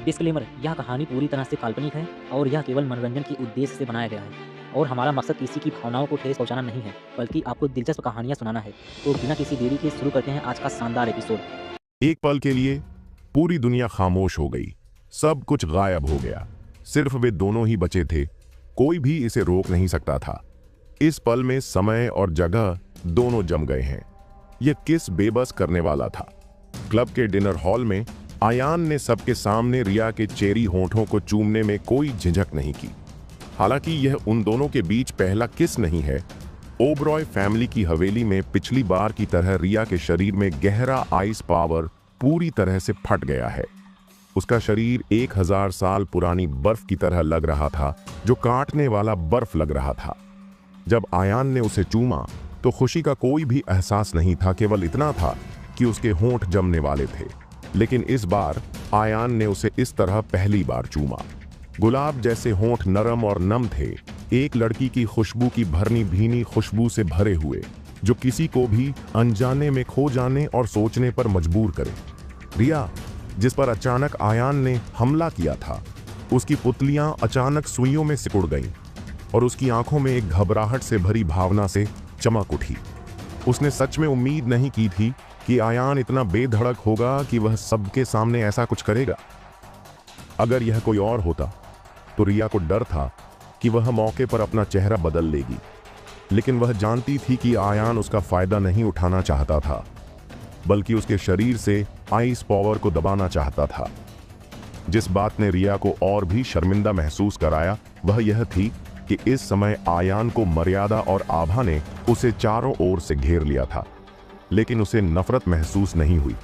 Disclaimer, यह कहानी पूरी तरह से काल्पनिक है और यह केवल मनोरंजन के उद्देश्य से बनाया गया है और हमारा मकसद किसी की भावनाओं को ठेस पहुंचाना नहीं है, बल्कि आपको दिलचस्प कहानियां सुनाना है। तो बिना किसी देरी के शुरू करते हैं आज का शानदार एपिसोड। एक पल के लिए पूरी दुनिया खामोश हो गई। सब कुछ गायब हो गया। सिर्फ वे दोनों ही बचे थे। कोई भी इसे रोक नहीं सकता था। इस पल में समय और जगह दोनों जम गए हैं। यह किस बेबस करने वाला था। क्लब के डिनर हॉल में आयान ने सबके सामने रिया के चेरी होंठों को चूमने में कोई झिझक नहीं की। हालांकि यह उन दोनों के बीच पहला किस नहीं है। ओबरॉय फैमिली की हवेली में पिछली बार की तरह रिया के शरीर में गहरा आइस पावर पूरी तरह से फट गया है। उसका शरीर 1000 साल पुरानी बर्फ की तरह लग रहा था, जो काटने वाला बर्फ लग रहा था। जब आयान ने उसे चूमा तो खुशी का कोई भी एहसास नहीं था, केवल इतना था कि उसके होंठ जमने वाले थे। लेकिन इस बार आयान ने उसे इस तरह पहली बार चूमा। गुलाब जैसे होंठ नरम और नम थे, एक लड़की की खुशबू की भरनी भीनी खुशबू से भरे हुए, जो किसी को भी अनजाने में खो जाने और सोचने पर मजबूर करे। रिया, जिस पर अचानक आयान ने हमला किया था, उसकी पुतलियां अचानक सुइयों में सिकुड़ गईं और उसकी आंखों में एक घबराहट से भरी भावना से चमक उठी। उसने सच में उम्मीद नहीं की थी कि आयान इतना बेधड़क होगा कि वह सबके सामने ऐसा कुछ करेगा। अगर यह कोई और होता तो रिया को डर था कि वह मौके पर अपना चेहरा बदल लेगी, लेकिन वह जानती थी कि आयान उसका फायदा नहीं उठाना चाहता था, बल्कि उसके शरीर से आइस पावर को दबाना चाहता था। जिस बात ने रिया को और भी शर्मिंदा महसूस कराया वह यह थी कि इस समय आयान को मर्यादा और आभा ने उसे चारों ओर से घेर लिया था, लेकिन उसे नफरत महसूस नहीं हुई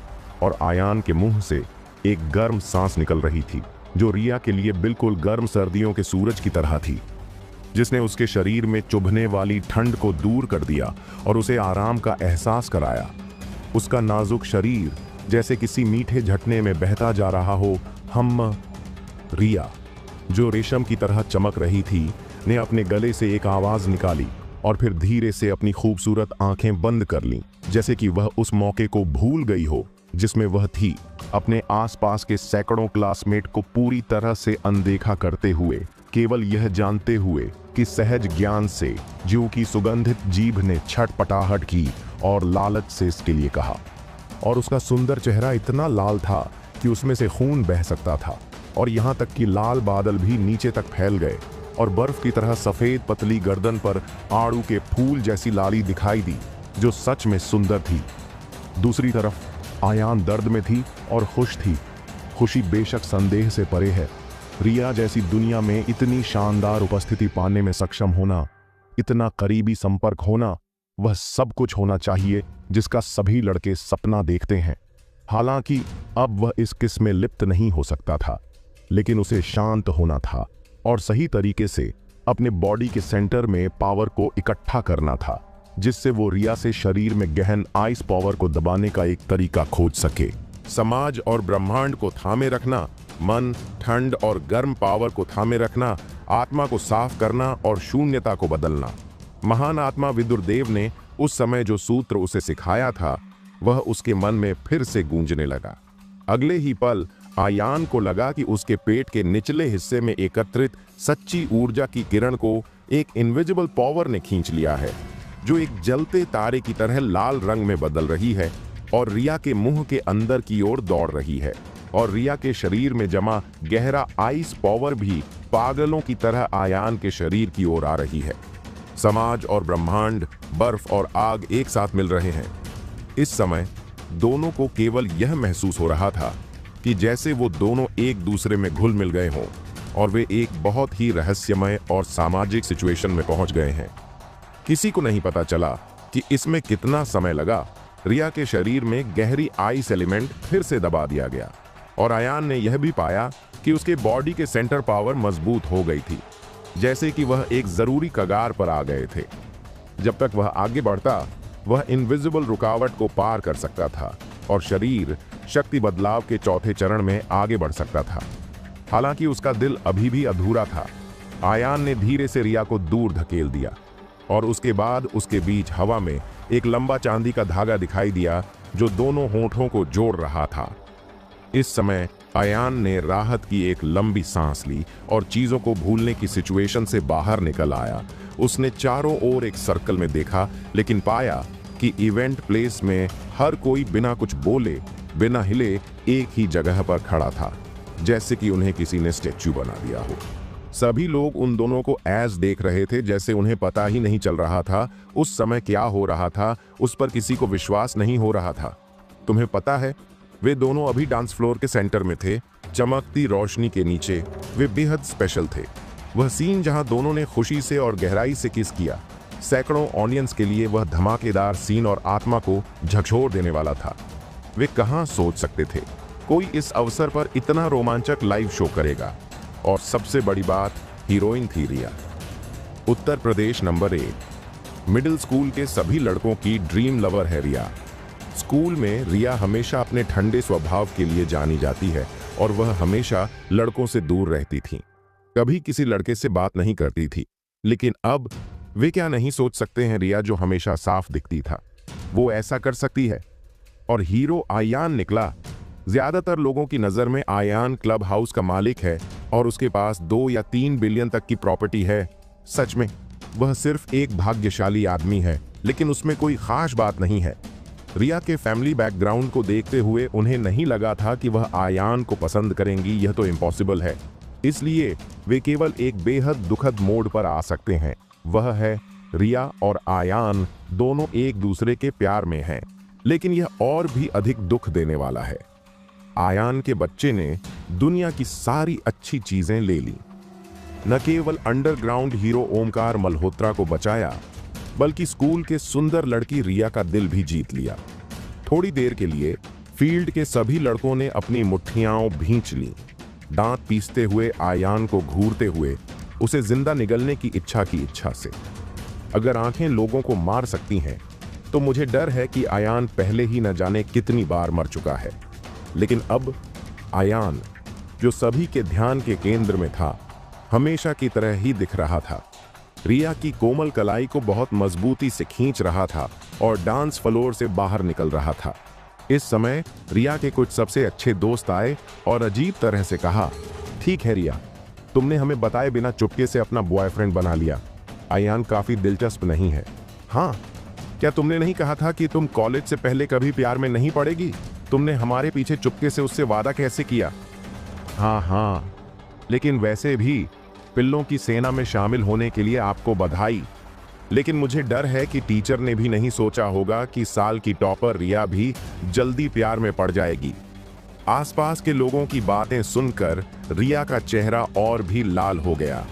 और आयान के मुंह से एक गर्म सांस निकल रही थी, जो रिया के लिए बिल्कुल गर्म सर्दियों के सूरज की तरह थी, जिसने उसके शरीर में चुभने वाली ठंड को दूर कर दिया और उसे आराम का एहसास कराया। उसका नाजुक शरीर जैसे किसी मीठे झटने में बहता जा रहा हो। रिया, जो रेशम की तरह चमक रही थी, ने अपने गले से एक आवाज निकाली और फिर धीरे से अपनी खूबसूरत आंखें बंद कर लीं, जैसे कि वह उस मौके को भूल गई हो जिसमें वह थी, अपने आसपास के सैकड़ों क्लासमेट को पूरी तरह से अनदेखा करते हुए, केवल यह जानते हुए कि सहज ज्ञान से जू की सुगंधित जीभ ने छटपटाहट की और लालच से इसके लिए कहा। और उसका सुंदर चेहरा इतना लाल था कि उसमें से खून बह सकता था, और यहाँ तक कि लाल बादल भी नीचे तक फैल गए और बर्फ की तरह सफेद पतली गर्दन पर आड़ू के फूल जैसी लाली दिखाई दी, जो सच में सुंदर थी। दूसरी तरफ आयान दर्द में थी और खुश थी। खुशी बेशक संदेह से परे है। रिया जैसी दुनिया में इतनी शानदार उपस्थिति पाने में सक्षम होना, इतना करीबी संपर्क होना, वह सब कुछ होना चाहिए जिसका सभी लड़के सपना देखते हैं। हालांकि अब वह इस किस में लिप्त नहीं हो सकता था, लेकिन उसे शांत होना था और सही तरीके से अपने बॉडी के सेंटर में पावर को इकट्ठा करना था, जिससे वो रिया से शरीर में गहन आइस पावर को दबाने का एक तरीका खोज सके। समाज और ब्रह्मांड को थामे रखना, मन, ठंड और गर्म पावर को थामे रखना, आत्मा को साफ करना और शून्यता को बदलना। महान आत्मा विदुरदेव ने उस समय जो सूत्र उसे सिखाया था, वह उसके मन में फिर से गूंजने लगा। अगले ही पल आयान को लगा कि उसके पेट के निचले हिस्से में एकत्रित सच्ची ऊर्जा की किरण को एक इनविजिबल पावर ने खींच लिया है, जो एक जलते तारे की तरह लाल रंग में बदल रही है और रिया के मुंह के अंदर की ओर दौड़ रही है। और रिया के शरीर में जमा गहरा आइस पावर भी पागलों की तरह आयान के शरीर की ओर आ रही है। समाज और ब्रह्मांड, बर्फ और आग एक साथ मिल रहे हैं। इस समय दोनों को केवल यह महसूस हो रहा था कि जैसे वो दोनों एक दूसरे में घुल मिल गए हों और वे एक बहुत ही रहस्यमय और सामाजिक सिचुएशन में पहुंच गए हैं। किसी को नहीं पता चला कि इसमें कितना समय लगा। रिया के शरीर में गहरी आइस एलिमेंट फिर से दबा दिया गया और आयान ने यह भी पाया कि उसके बॉडी के सेंटर पावर मजबूत हो गई थी, जैसे कि वह एक जरूरी कगार पर आ गए थे। जब तक वह आगे बढ़ता, वह इनविजिबल रुकावट को पार कर सकता था और शरीर शक्ति बदलाव के चौथे चरण में आगे बढ़ सकता था। हालांकि उसका दिल अभी भी अधूरा था। आयान ने धीरे से रिया को दूर धकेल दिया और उसके बाद उसके बीच हवा में एक लंबा चांदी का धागा दिखाई दिया, जो दोनों होंठों को जोड़ रहा था। इस समय अयान ने राहत की एक लंबी सांस ली और चीजों को भूलने की सिचुएशन से बाहर निकल आया। उसने चारों ओर एक सर्कल में देखा, लेकिन पाया कि इवेंट प्लेस में हर कोई बिना कुछ बोले, बिना हिले एक ही जगह पर खड़ा था, जैसे कि उन्हें किसी ने स्टैच्यू बना दिया हो। सभी लोग उन दोनों को ऐज देख रहे थे, जैसे उन्हें पता ही नहीं चल रहा था उस समय क्या हो रहा था। उस पर किसी को विश्वास नहीं हो रहा था। तुम्हें पता है, वे दोनों अभी डांस फ्लोर के सेंटर में थे, चमकती रोशनी के नीचे। वे बेहद स्पेशल थे। वह सीन जहां दोनों ने खुशी से और गहराई से किस किया, सैकड़ों ऑडियंस के लिए वह धमाकेदार सीन और आत्मा को झकझोर देने वाला था। वे कहां सोच सकते थे कोई इस अवसर पर इतना रोमांचक लाइव शो करेगा। और सबसे बड़ी बात, हीरोइन थी रिया। Uttar Pradesh number 1 middle school के सभी लड़कों की ड्रीम लवर है रिया। स्कूल में रिया हमेशा अपने ठंडे स्वभाव के लिए जानी जाती है और वह हमेशा लड़कों से दूर रहती थी, कभी किसी लड़के से बात नहीं करती थी। लेकिन अब वे क्या नहीं सोच सकते हैं, रिया जो हमेशा साफ दिखती था वो ऐसा कर सकती है। और हीरो आयान निकला। ज्यादातर लोगों की नजर में आयान क्लब हाउस का मालिक है और उसके पास 2 या 3 बिलियन तक की प्रॉपर्टी है। सच में वह सिर्फ एक भाग्यशाली आदमी है, लेकिन उसमें कोई खास बात नहीं है। रिया के फैमिली बैकग्राउंड को देखते हुए उन्हें नहीं लगा था कि वह आयान को पसंद करेंगी, यह तो इम्पॉसिबल है। इसलिए वे केवल एक बेहद दुखद मोड़ पर आ सकते हैं, वह है रिया और आयान दोनों एक दूसरे के प्यार में हैं। लेकिन यह और भी अधिक दुख देने वाला है। आयान के बच्चे ने दुनिया की सारी अच्छी चीजें ले ली, न केवल अंडरग्राउंड हीरो ओमकार मल्होत्रा को बचाया, बल्कि स्कूल के सुंदर लड़की रिया का दिल भी जीत लिया। थोड़ी देर के लिए फील्ड के सभी लड़कों ने अपनी मुट्ठियां भींच ली, दांत पीसते हुए आयान को घूरते हुए, उसे जिंदा निगलने की इच्छा से। अगर आंखें लोगों को मार सकती हैं, तो मुझे डर है कि आयान पहले ही न जाने कितनी बार मर चुका है। लेकिन अब आयान, जो सभी के ध्यान के केंद्र में था, हमेशा की तरह ही दिख रहा था। रिया की कोमल कलाई को बहुत मजबूती से खींच रहा था और डांस फ्लोर से बाहर निकल रहा था। इस समय रिया के कुछ सबसे अच्छे दोस्त आए और अजीब तरह से कहा, ठीक है रिया, तुमने हमें बताए बिना चुपके से अपना बॉयफ्रेंड बना लिया। आयान काफी दिलचस्प नहीं है। हाँ, क्या तुमने नहीं कहा था कि तुम कॉलेज से पहले कभी प्यार में नहीं पड़ेगी? तुमने हमारे पीछे चुपके से उससे वादा कैसे किया? हाँ, लेकिन वैसे भी पिल्लों की सेना में शामिल होने के लिए आपको बधाई। लेकिन मुझे डर है कि टीचर ने भी नहीं सोचा होगा कि साल की टॉपर रिया भी जल्दी प्यार में पड़ जाएगी। आसपास के लोगों की बातें सुनकर रिया का चेहरा और भी लाल हो गया।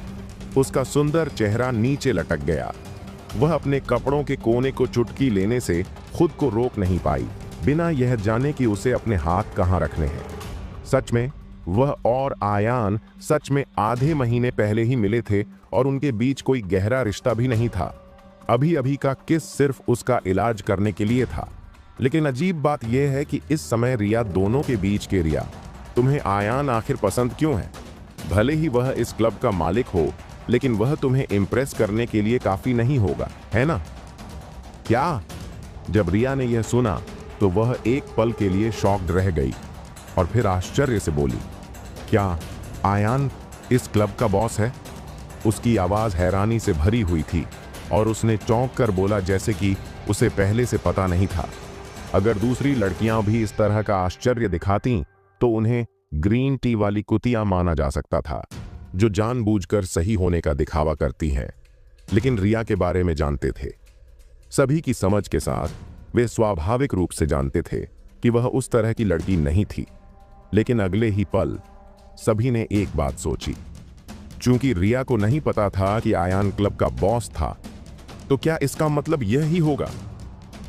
उसका सुंदर चेहरा नीचे लटक गया। वह अपने कपड़ों के कोने को चुटकी लेने से खुद को रोक नहीं पाई, बिना यह जाने कि उसे अपने हाथ कहां रखने हैं। सच में वह और आयान सच में आधे महीने पहले ही मिले थे और उनके बीच कोई गहरा रिश्ता भी नहीं था। अभी अभी का किस सिर्फ उसका इलाज करने के लिए था। लेकिन अजीब बात यह है कि इस समय रिया दोनों के बीच के रिया, तुम्हें आयान आखिर पसंद क्यों है? भले ही वह इस क्लब का मालिक हो, लेकिन वह तुम्हें इम्प्रेस करने के लिए काफी नहीं होगा, है ना? क्या? जब रिया ने यह सुना तो वह एक पल के लिए शॉक्ड रह गई और फिर आश्चर्य से बोली, क्या आयान इस क्लब का बॉस है? उसकी आवाज हैरानी से भरी हुई थी और उसने चौंक कर बोला जैसे कि उसे पहले से पता नहीं था। अगर दूसरी लड़कियां भी इस तरह का आश्चर्य दिखाती तो उन्हें ग्रीन टी वाली कुतिया माना जा सकता था, जो जानबूझकर सही होने का दिखावा करती हैं। लेकिन रिया के बारे में जानते थे। सभी की समझ के साथ वे स्वाभाविक रूप से जानते थे कि वह उस तरह की लड़की नहीं थी। लेकिन अगले ही पल सभी ने एक बात सोची। चूंकि रिया को नहीं पता था कि आयान क्लब का बॉस था, तो क्या इसका मतलब यह ही होगा?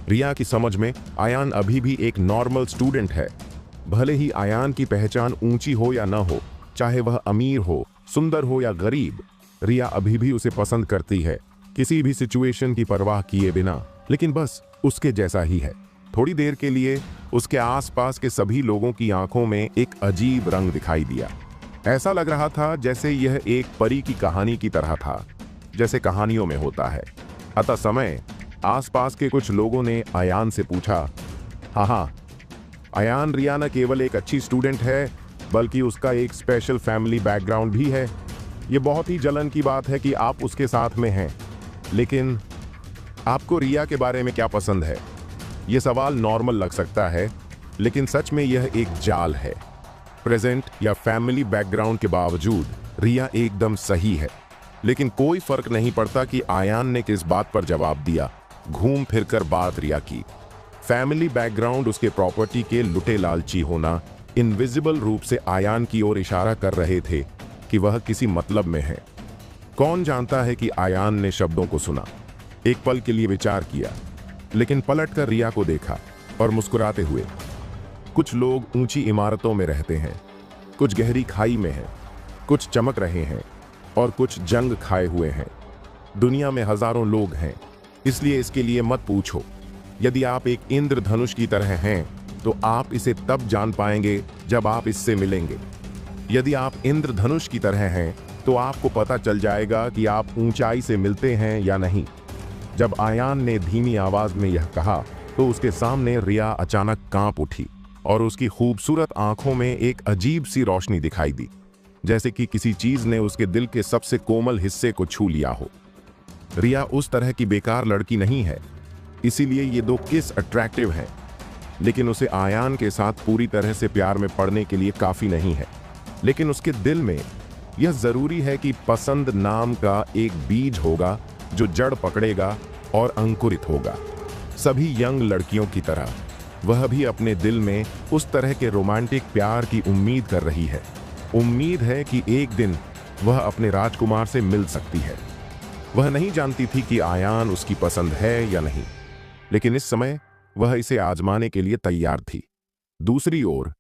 रिया की समझ में आयान अभी भी एक नॉर्मल स्टूडेंट है। भले ही आयान की पहचान ऊंची हो या न हो, चाहे वह अमीर हो, सुंदर हो या गरीब, रिया अभी भी उसे पसंद करती है, किसी भी सिचुएशन की परवाह किए बिना। लेकिन बस उसके जैसा ही है। थोड़ी देर के लिए उसके आसपास के सभी लोगों की आंखों में एक अजीब रंग दिखाई दिया। ऐसा लग रहा था जैसे यह एक परी की कहानी की तरह था, जैसे कहानियों में होता है। अतः समय आसपास के कुछ लोगों ने आयान से पूछा, हाँ, आयान रिया न केवल एक अच्छी स्टूडेंट है, बल्कि उसका एक स्पेशल फैमिली बैकग्राउंड भी है। ये बहुत ही जलन की बात है कि आप उसके साथ में हैं। लेकिन आपको रिया के बारे में क्या पसंद है? ये सवाल नॉर्मल लग सकता है, लेकिन सच में यह एक जाल है। प्रेजेंट या फैमिली बैकग्राउंड के बावजूद रिया एकदम सही है। लेकिन कोई फर्क नहीं पड़ता कि आयान ने किस बात पर जवाब दिया। घूम फिरकर बात रिया की। फैमिली बैकग्राउंड, उसके प्रॉपर्टी के लुटे लालची होना इनविजिबल रूप से आयान की ओर इशारा कर रहे थे कि वह किसी मतलब में है। कौन जानता है कि आयान ने शब्दों को सुना, एक पल के लिए विचार किया, लेकिन पलटकर रिया को देखा और मुस्कुराते हुए। कुछ लोग ऊंची इमारतों में रहते हैं, कुछ गहरी खाई में हैं, कुछ चमक रहे हैं और कुछ जंग खाए हुए हैं। दुनिया में हजारों लोग हैं, इसलिए इसके लिए मत पूछो। यदि आप एक इंद्रधनुष की तरह हैं, तो आप इसे तब जान पाएंगे जब आप इससे मिलेंगे। यदि आप इंद्रधनुष की तरह हैं, तो आपको पता चल जाएगा कि आप ऊंचाई से मिलते हैं या नहीं। जब आयान ने धीमी आवाज में यह कहा, तो उसके सामने रिया अचानक कांप उठी और उसकी खूबसूरत आंखों में एक अजीब सी रोशनी दिखाई दी, जैसे कि किसी चीज ने उसके दिल के सबसे कोमल हिस्से को छू लिया हो। रिया उस तरह की बेकार लड़की नहीं है, इसीलिए ये दो किस अट्रैक्टिव हैं, लेकिन उसे आयान के साथ पूरी तरह से प्यार में पड़ने के लिए काफी नहीं है। लेकिन उसके दिल में यह जरूरी है कि पसंद नाम का एक बीज होगा जो जड़ पकड़ेगा और अंकुरित होगा। सभी यंग लड़कियों की तरह वह भी अपने दिल में उस तरह के रोमांटिक प्यार की उम्मीद कर रही है। उम्मीद है कि एक दिन वह अपने राजकुमार से मिल सकती है। वह नहीं जानती थी कि आयान उसकी पसंद है या नहीं, लेकिन इस समय वह इसे आजमाने के लिए तैयार थी। दूसरी ओर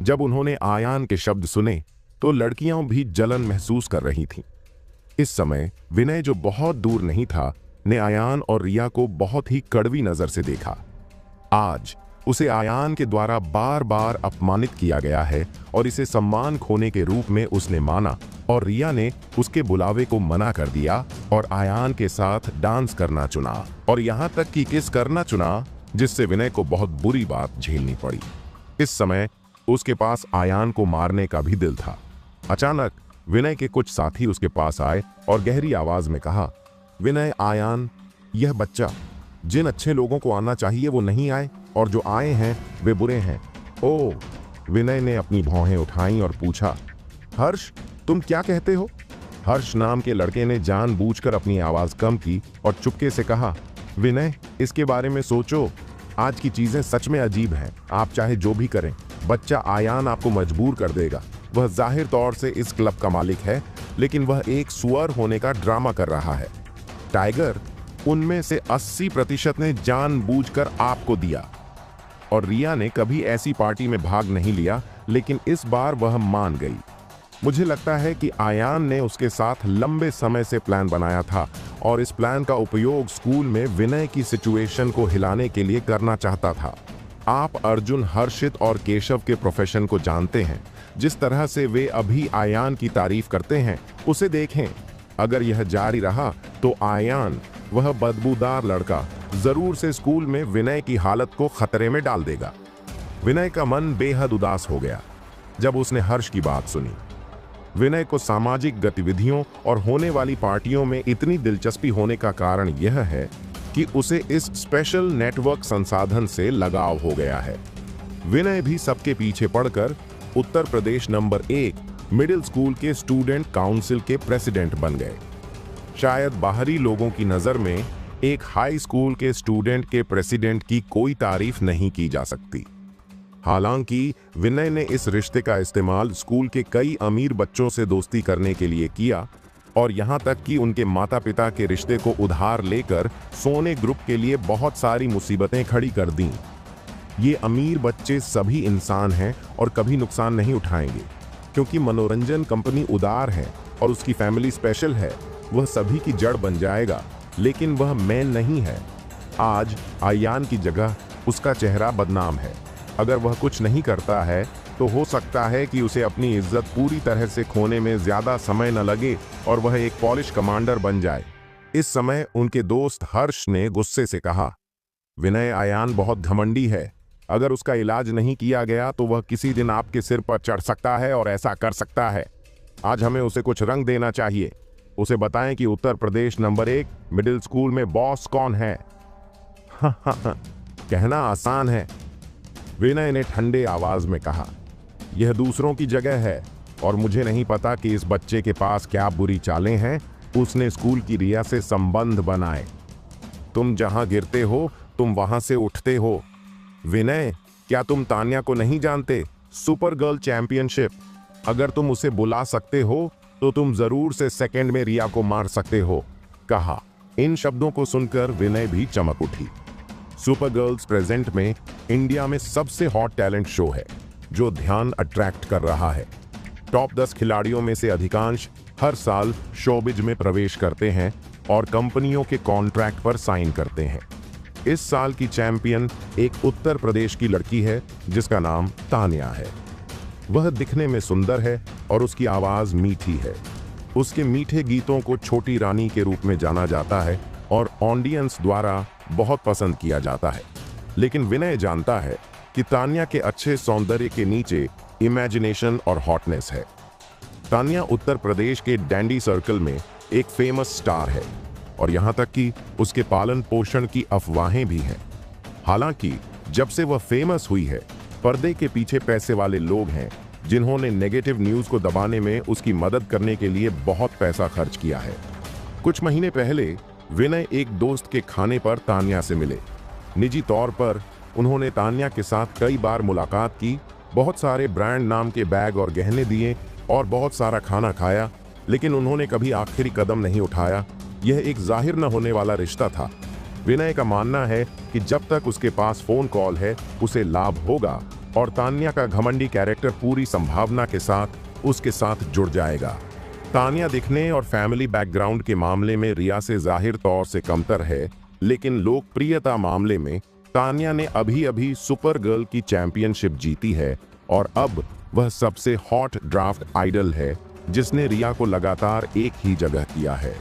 जब उन्होंने आयान के शब्द सुने, तो लड़कियां भी जलन महसूस कर रही थीं। इस समय विनय, जो बहुत दूर नहीं था, ने आयान और रिया को बहुत ही कड़वी नजर से देखा। आज उसे आयान के द्वारा बार बार अपमानित किया गया है और इसे सम्मान खोने के रूप में उसने माना, और रिया ने उसके बुलावे को मना कर दिया और आयान के साथ डांस करना चुना, और यहां तक कि किस करना चुना, जिससे विनय को बहुत बुरी बात झेलनी पड़ी। इस समय उसके पास आयान को मारने का भी दिल था। अचानक विनय के कुछ साथी उसके पास आए और गहरी आवाज में कहा, विनय, आयान, यह बच्चा, जिन अच्छे लोगों को आना चाहिए वो नहीं आए, और जो आए हैं वे बुरे हैं। ओह! विनय ने अपनी भौहें उठाईं और पूछा, हर्ष, तुम क्या कहते हो? हर्ष नाम के लड़के ने जानबूझकर अपनी आवाज कम की और चुपके से कहा, विनय, इसके बारे में सोचो। आज की चीजें सच में अजीब हैं। आप चाहे जो भी करें, बच्चा आयान आपको मजबूर कर देगा। वह जाहिर तौर से इस क्लब का मालिक है, लेकिन वह एक सुअर होने का ड्रामा कर रहा है। टाइगर, उनमें से 80% ने जानबूझकर आपको दिया। और रिया ने कभी ऐसी पार्टी में भाग नहीं लिया, लेकिन इस बार वह मान गई। मुझे लगता है कि आयान ने उसके साथ लंबे समय से प्लान बनाया था और इस प्लान का उपयोग स्कूल में विनय की सिचुएशन को हिलाने के लिए करना चाहता था। आप अर्जुन, हर्षित और केशव के प्रोफेशन को जानते हैं। जिस तरह से वे अभी आयान की तारीफ करते हैं, उसे देखें। अगर यह जारी रहा तो आयान, वह बदबूदार लड़का, जरूर से स्कूल में विनय की हालत को खतरे में डाल देगा। विनय का मन बेहद उदास हो गया जब उसने हर्ष की बात सुनी। विनय को सामाजिक गतिविधियों और होने वाली पार्टियों में इतनी दिलचस्पी होने का कारण यह है कि उसे इस स्पेशल नेटवर्क संसाधन से लगाव हो गया है। विनय भी सबके पीछे पड़कर Uttar Pradesh number 1 middle school के स्टूडेंट काउंसिल के प्रेसिडेंट बन गए। शायद बाहरी लोगों की नजर में एक हाई स्कूल के स्टूडेंट के प्रेसिडेंट की कोई तारीफ नहीं की जा सकती। हालांकि विनय ने इस रिश्ते का इस्तेमाल स्कूल के कई अमीर बच्चों से दोस्ती करने के लिए किया, और यहां तक कि उनके माता पिता के रिश्ते को उधार लेकर सोने ग्रुप के लिए बहुत सारी मुसीबतें खड़ी कर दी। ये अमीर बच्चे सभी इंसान हैं और कभी नुकसान नहीं उठाएंगे, क्योंकि मनोरंजन कंपनी उदार है और उसकी फैमिली स्पेशल है। वह सभी की जड़ बन जाएगा, लेकिन वह मैन नहीं है। आज आयान की जगह उसका चेहरा बदनाम है। अगर वह कुछ नहीं करता है तो हो सकता है कि उसे अपनी इज्जत पूरी तरह से खोने में ज्यादा समय न लगे और वह एक पॉलिश कमांडर बन जाए। इस समय उनके दोस्त हर्ष ने गुस्से से कहा, विनय, आयान बहुत घमंडी है। अगर उसका इलाज नहीं किया गया तो वह किसी दिन आपके सिर पर चढ़ सकता है और ऐसा कर सकता है। आज हमें उसे कुछ रंग देना चाहिए। उसे बताएं कि Uttar Pradesh number 1 middle school में बॉस कौन है। कहना आसान है, विनय ने ठंडे आवाज में कहा। यह दूसरों की जगह है और मुझे नहीं पता कि इस बच्चे के पास क्या बुरी चालें हैं। उसने स्कूल की रिया से संबंध बनाए। तुम जहां गिरते हो तुम वहां से उठते हो। विनय, क्या तुम तान्या को नहीं जानते? Super girl championship. अगर तुम उसे बुला सकते हो तो तुम जरूर से सेकंड में रिया को मार सकते हो, कहा। इन शब्दों को सुनकर विनय भी चमक उठी। सुपर गर्ल्स प्रेजेंट में इंडिया में सबसे हॉट टैलेंट शो है जो ध्यान अट्रैक्ट कर रहा है। टॉप 10 खिलाड़ियों में से अधिकांश हर साल शोबिज में प्रवेश करते हैं और कंपनियों के कॉन्ट्रैक्ट पर साइन करते हैं। इस साल की चैंपियन एक उत्तर प्रदेश की लड़की है जिसका नाम तान्या है। वह दिखने में सुंदर है और उसकी आवाज मीठी है। उसके मीठे गीतों को छोटी रानी के रूप में जाना जाता है और ऑडियंस द्वारा बहुत पसंद किया जाता है। लेकिन विनय जानता है कि तान्या के अच्छे सौंदर्य के नीचे इमेजिनेशन और हॉटनेस है। तान्या उत्तर प्रदेश के डैंडी सर्कल में एक फेमस स्टार है और यहां तक कि उसके पालन पोषण की अफवाहें भी हैं। हालांकि जब से वह फेमस हुई है, पर्दे के पीछे पैसे वाले लोग हैं जिन्होंने नेगेटिव न्यूज को दबाने में उसकी मदद करने के लिए बहुत पैसा खर्च किया है। कुछ महीने पहले विनय एक दोस्त के खाने पर तान्या से मिले। निजी तौर पर उन्होंने तान्या के साथ कई बार मुलाकात की, बहुत सारे ब्रांड नाम के बैग और गहने दिए और बहुत सारा खाना खाया, लेकिन उन्होंने कभी आखिरी कदम नहीं उठाया। यह एक जाहिर न होने वाला रिश्ता था। विनय का मानना है कि जब तक उसके पास फोन कॉल है उसे लाभ होगा और तान्या का घमंडी कैरेक्टर पूरी संभावना के साथ उसके साथ जुड़ जाएगा। तान्या दिखने और फैमिली बैकग्राउंड के मामले में रिया से जाहिर तौर से कमतर है, लेकिन लोकप्रियता मामले में तान्या ने अभी सुपर गर्ल की चैंपियनशिप जीती है और अब वह सबसे हॉट ड्राफ्ट आइडल है जिसने रिया को लगातार एक ही जगह किया है।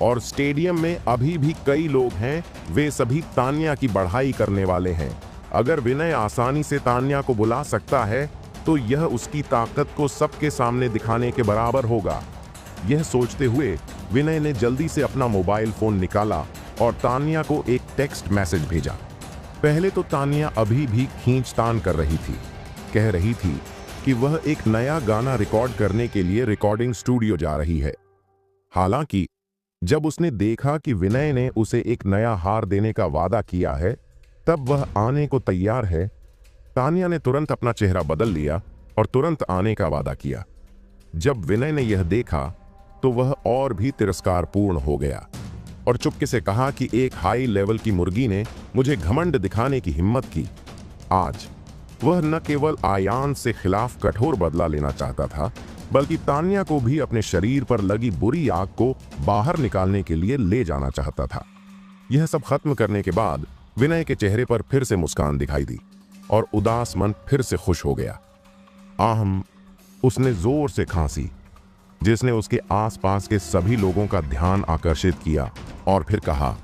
और स्टेडियम में अभी भी कई लोग हैं, वे सभी तान्या की बढ़ाई करने वाले हैं। अगर विनय आसानी से तान्या को बुला सकता है तो यह उसकी ताकत को सबके सामने दिखाने के बराबर होगा। यह सोचते हुए विनय ने जल्दी से अपना मोबाइल फोन निकाला और तान्या को एक टेक्स्ट मैसेज भेजा। पहले तो तान्या अभी भी खींचतान कर रही थी। कह रही थी कि वह एक नया गाना रिकॉर्ड करने के लिए रिकॉर्डिंग स्टूडियो जा रही है। हालांकि जब उसने देखा कि विनय ने उसे एक नया हार देने का वादा किया है, तब वह आने को तैयार है। तान्या ने तुरंत अपना चेहरा बदल लिया और तुरंत आने का वादा किया। जब विनय ने यह देखा तो वह और भी तिरस्कारपूर्ण हो गया और चुपके से कहा कि एक हाई लेवल की मुर्गी ने मुझे घमंड दिखाने की हिम्मत की। आज वह न केवल आयान से खिलाफ कठोर बदला लेना चाहता था, बल्कि तान्या को भी अपने शरीर पर लगी बुरी आग को बाहर निकालने के लिए ले जाना चाहता था। यह सब खत्म करने के बाद विनय के चेहरे पर फिर से मुस्कान दिखाई दी और उदास मन फिर से खुश हो गया। आहम, उसने जोर से खांसी, जिसने उसके आसपास के सभी लोगों का ध्यान आकर्षित किया और फिर कहा,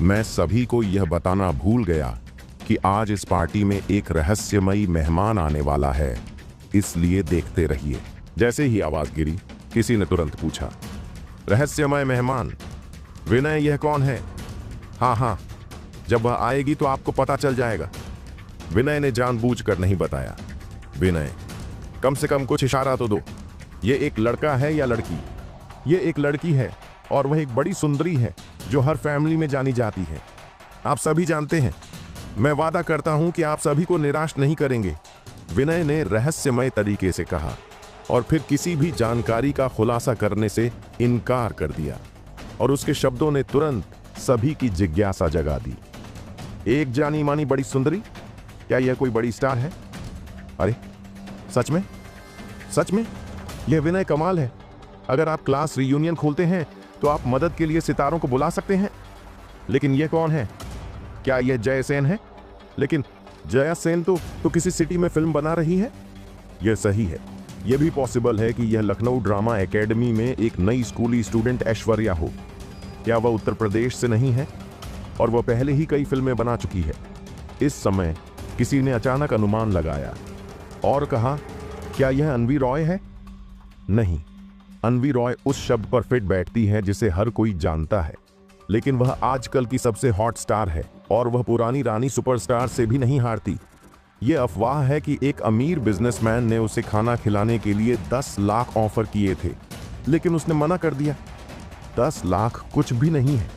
मैं सभी को यह बताना भूल गया कि आज इस पार्टी में एक रहस्यमयी मेहमान आने वाला है, इसलिए देखते रहिए। जैसे ही आवाज गिरी, किसी ने तुरंत पूछा, रहस्यमय मेहमान? विनय, यह कौन है? हाँ, जब वह आएगी तो आपको पता चल जाएगा। विनय ने जानबूझकर नहीं बताया। विनय, कम से कम कुछ इशारा तो दो। ये एक लड़का है या लड़की? ये एक लड़की है और वह एक बड़ी सुंदरी है जो हर फैमिली में जानी जाती है। आप सभी जानते हैं। मैं वादा करता हूं कि आप सभी को निराश नहीं करेंगे, विनय ने रहस्यमय तरीके से कहा और फिर किसी भी जानकारी का खुलासा करने से इनकार कर दिया और उसके शब्दों ने तुरंत सभी की जिज्ञासा जगा दी। एक जानी मानी बड़ी सुंदरी? क्या यह कोई बड़ी स्टार है? अरे सच में? सच में? यह विनय कमाल है। अगर आप क्लास रियूनियन खोलते हैं तो आप मदद के लिए सितारों को बुला सकते हैं। लेकिन यह कौन है? क्या यह जय सेन है? लेकिन जया सेन तो किसी सिटी में फिल्म बना रही है। यह सही है। यह भी पॉसिबल है कि यह लखनऊ ड्रामा एकेडमी में एक नई स्कूली स्टूडेंट ऐश्वर्या हो। क्या वह उत्तर प्रदेश से नहीं है? और वह पहले ही कई फिल्में बना चुकी है। इस समय किसी ने अचानक अनुमान लगाया और कहा, क्या यह अन्वी रॉय है? नहीं, अन्वी रॉय उस शब्द पर फिट बैठती है जिसे हर कोई जानता है, लेकिन वह आजकल की सबसे हॉट स्टार है और वह पुरानी रानी सुपरस्टार से भी नहीं हारती। यह अफवाह है कि एक अमीर बिजनेसमैन ने उसे खाना खिलाने के लिए 10 लाख ऑफर किए थे, लेकिन उसने मना कर दिया। 10 लाख कुछ भी नहीं है।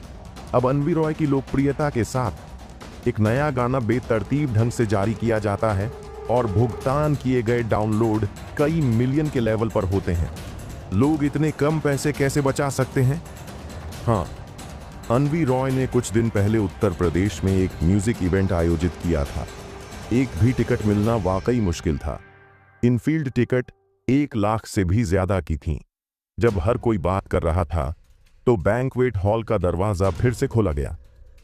अब अन्वी रॉय की लोकप्रियता के साथ एक नया गाना बेतरतीब ढंग से जारी किया जाता है और भुगतान किए गए डाउनलोड कई मिलियन के लेवल पर होते हैं। लोग इतने कम पैसे कैसे बचा सकते हैं? हाँ, अन्वी रॉय ने कुछ दिन पहले उत्तर प्रदेश में एक म्यूजिक इवेंट आयोजित किया था। एक भी टिकट मिलना वाकई मुश्किल था। इनफील्ड टिकट 1 लाख से भी ज्यादा की थीं। जब हर कोई बात कर रहा था तो बैंक्वेट हॉल का दरवाजा फिर से खोला गया।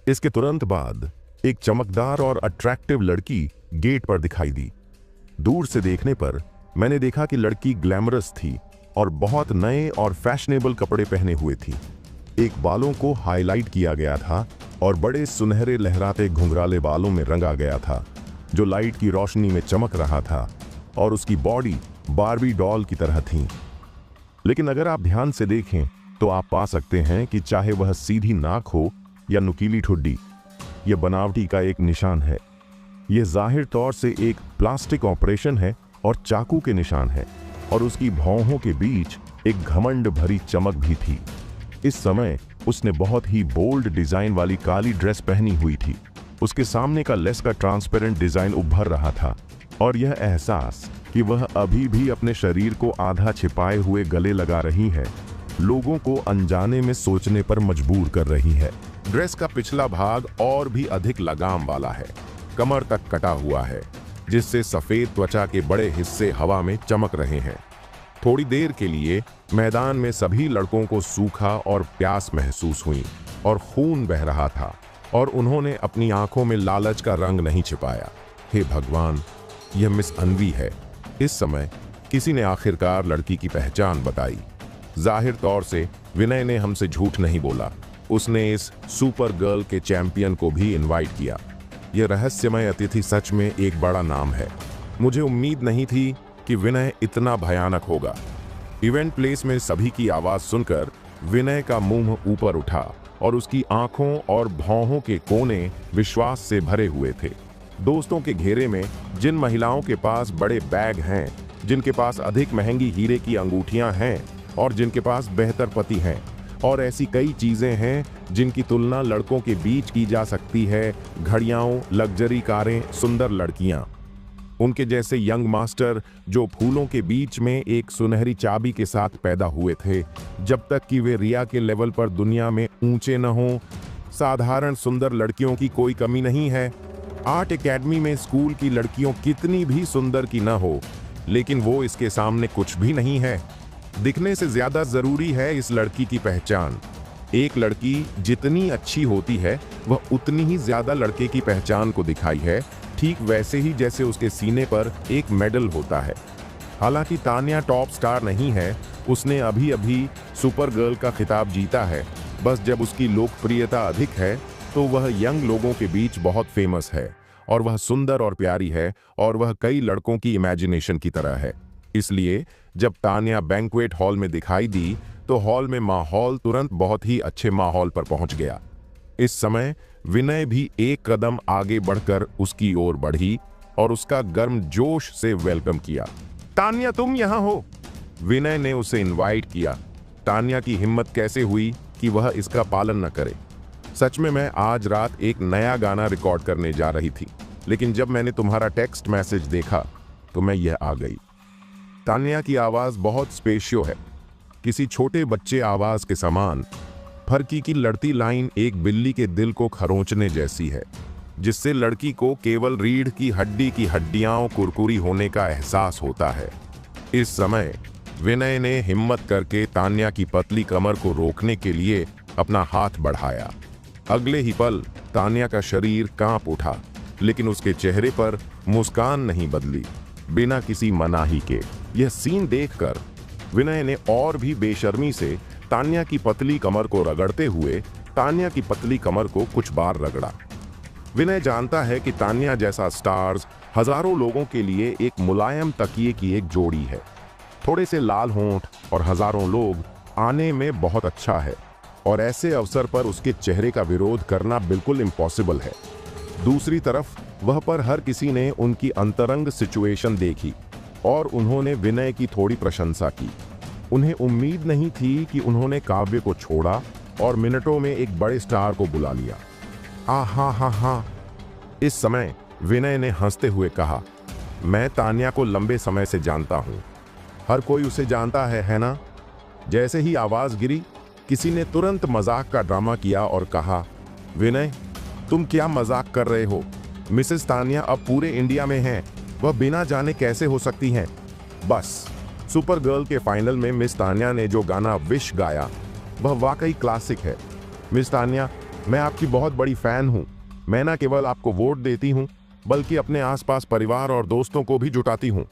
इसके तुरंत बाद एक चमकदार और अट्रैक्टिव लड़की गेट पर दिखाई दी। दूर से देखने पर मैंने देखा कि लड़की ग्लैमरस थी और बहुत नए और फैशनेबल कपड़े पहने हुए थी। एक बालों को हाईलाइट किया गया था और बड़े सुनहरे लहराते घुंघराले बालों में रंगा गया था जो लाइट की रोशनी में चमक रहा था, और उसकी बॉडी बार्बी डॉल की तरह थी। लेकिन अगर आप ध्यान से देखें तो आप पा सकते हैं कि चाहे वह सीधी नाक हो या नुकीली ठुड्डी, यह बनावटी का एक निशान है। यह जाहिर तौर से एक प्लास्टिक ऑपरेशन है और चाकू के निशान है, और उसकी भौहों के बीच एक घमंड भरी चमक भी थी। इस समय उसने बहुत ही बोल्ड डिजाइन वाली काली ड्रेस पहनी हुई थी। उसके सामने का लेस का ट्रांसपेरेंट डिजाइन उभर रहा था, और यह एहसास कि वह अभी भी अपने शरीर को आधा छिपाए हुए गले लगा रही है, लोगों को अनजाने में सोचने पर मजबूर कर रही है। ड्रेस का पिछला भाग और भी अधिक लगाम वाला है, कमर तक कटा हुआ है, जिससे सफेद त्वचा के बड़े हिस्से हवा में चमक रहे हैं। थोड़ी देर के लिए मैदान में सभी लड़कों को सूखा और प्यास महसूस हुई और खून बह रहा था, और उन्होंने अपनी आंखों में लालच का रंग नहीं छिपाया। हे भगवान, यह मिस अन्वी है। इस समय किसी ने आखिरकार लड़की की पहचान बताई। जाहिर तौर से विनय ने हमसे झूठ नहीं बोला। उसने इस सुपर गर्ल के चैंपियन को भी इनवाइट किया। यह रहस्यमय अतिथि सच में एक बड़ा नाम है। मुझे उम्मीद नहीं थी कि विनय इतना भयानक होगा। इवेंट प्लेस में सभी की आवाज सुनकर विनय का मुंह ऊपर उठा और उसकी आंखों और भौहों के कोने विश्वास से भरे हुए थे। दोस्तों के घेरे में जिन महिलाओं के पास बड़े बैग हैं, जिनके पास अधिक महंगी हीरे की अंगूठियां हैं और जिनके पास बेहतर पति हैं, और ऐसी कई चीजें हैं जिनकी तुलना लड़कों के बीच की जा सकती है, घड़ियां, लग्जरी कारें, सुंदर लड़कियां। उनके जैसे यंग मास्टर जो फूलों के बीच में एक सुनहरी चाबी के साथ पैदा हुए थे, जब तक कि वे रिया के लेवल पर दुनिया में ऊंचे न हों। साधारण सुंदर लड़कियों की कोई कमी नहीं है। आर्ट एकेडमी में स्कूल की लड़कियों कितनी भी सुंदर की न हो, लेकिन वो इसके सामने कुछ भी नहीं है। दिखने से ज्यादा जरूरी है इस लड़की की पहचान। एक लड़की जितनी अच्छी होती है वह उतनी ही ज्यादा लड़के की पहचान को दिखाई है, ठीक वैसे ही जैसे उसके सीने पर एक मेडल होता है। हालांकि तान्या टॉप स्टार नहीं है, उसने अभी अभी सुपर गर्ल का खिताब जीता है। बस जब उसकी लोकप्रियता अधिक है तो वह यंग लोगों के बीच बहुत फेमस है, और वह सुंदर और प्यारी है, और वह कई लड़कों की इमेजिनेशन की तरह है। इसलिए जब तान्या बैंक्वेट हॉल में दिखाई दी तो हॉल में माहौल तुरंत बहुत ही अच्छे माहौल पर पहुंच गया। इस समय विनय भी एक कदम आगे बढ़कर उसकी ओर बढ़ी और उसका गर्म जोश से वेलकम किया। तान्या, तुम यहाँ हो? विनय ने उसे इनवाइट किया। तान्या की हिम्मत कैसे हुई कि वह इसका पालन न करे। सच में मैं आज रात एक नया गाना रिकॉर्ड करने जा रही थी, लेकिन जब मैंने तुम्हारा टेक्स्ट मैसेज देखा तो मैं यह आ गई। तान्या की आवाज बहुत स्पेशियो है, किसी छोटे बच्चे आवाज के समान। फरकी की लड़ती लाइन एक बिल्ली के दिल को खरोंचने जैसी है, जिससे लड़की को केवल रीढ़ की हड्डियां कुरकुरी होने का एहसास होता है। इस समय विनय ने हिम्मत करके तान्या की पतली कमर को रोकने के लिए अपना हाथ बढ़ाया। अगले ही पल तान्या का शरीर कांप उठा, लेकिन उसके चेहरे पर मुस्कान नहीं बदली, बिना किसी मनाही के। यह सीन देखकर विनय ने और भी बेशर्मी से तान्या की पतली कमर को रगड़ते हुए तान्या की पतली कमर को कुछ बार रगड़ा। विनय जानता है कि तान्या जैसा स्टार्स हजारों लोगों के लिए एक मुलायम तकिए की एक जोड़ी है। थोड़े से लाल होंठ और हजारों लोग आने में बहुत अच्छा है, और ऐसे अवसर पर उसके चेहरे का विरोध करना बिल्कुल इम्पॉसिबल है। दूसरी तरफ वह पर हर किसी ने उनकी अंतरंग सिचुएशन देखी और उन्होंने विनय की थोड़ी प्रशंसा की। उन्हें उम्मीद नहीं थी कि उन्होंने काव्य को छोड़ा और मिनटों में एक बड़े स्टार को बुला लिया। हा। इस समय विनय ने हंसते हुए कहा, मैं तान्या को लंबे समय से जानता हूं। हर कोई उसे जानता है ना? जैसे ही आवाज गिरी, किसी ने तुरंत मजाक का ड्रामा किया और कहा, विनय, तुम क्या मजाक कर रहे हो? मिसेस तान्या अब पूरे इंडिया में हैं, वह बिना जाने कैसे हो सकती हैं? बस सुपर गर्ल के फाइनल में मिस तान्या ने जो गाना विश गाया वह वाकई क्लासिक है। मिस तान्या, मैं आपकी बहुत बड़ी फैन हूं। मैं न केवल आपको वोट देती हूं, बल्कि अपने आसपास परिवार और दोस्तों को भी जुटाती हूं।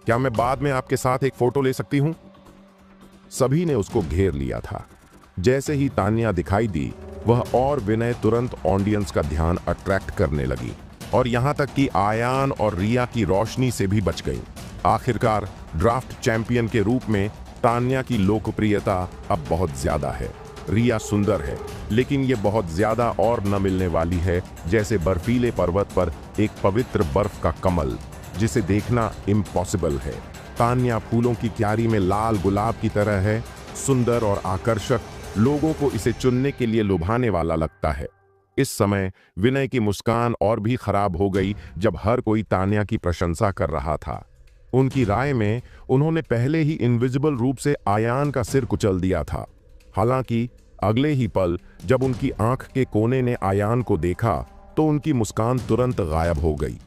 क्या मैं बाद में आपके साथ एक फोटो ले सकती हूं? सभी ने उसको घेर लिया था। जैसे ही तान्या दिखाई दी, वह और विनय तुरंत ऑडियंस का ध्यान अट्रैक्ट करने लगी, और यहां तक कि आयान और रिया की रोशनी से भी बच गई। आखिरकार ड्राफ्ट चैंपियन के रूप में तान्या की लोकप्रियता अब बहुत ज्यादा है। रिया सुंदर है, लेकिन ये बहुत ज्यादा और न मिलने वाली है, जैसे बर्फीले पर्वत पर एक पवित्र बर्फ का कमल, जिसे देखना इम्पॉसिबल है। तान्या फूलों की क्यारी में लाल गुलाब की तरह है, सुंदर और आकर्षक, लोगों को इसे चुनने के लिए लुभाने वाला लगता है। इस समय विनय की मुस्कान और भी खराब हो गई जब हर कोई तान्या की प्रशंसा कर रहा था। उनकी राय में उन्होंने पहले ही इनविजिबल रूप से आयान का सिर कुचल दिया था। हालांकि अगले ही पल जब उनकी आंख के कोने ने आयान को देखा तो उनकी मुस्कान तुरंत गायब हो गई।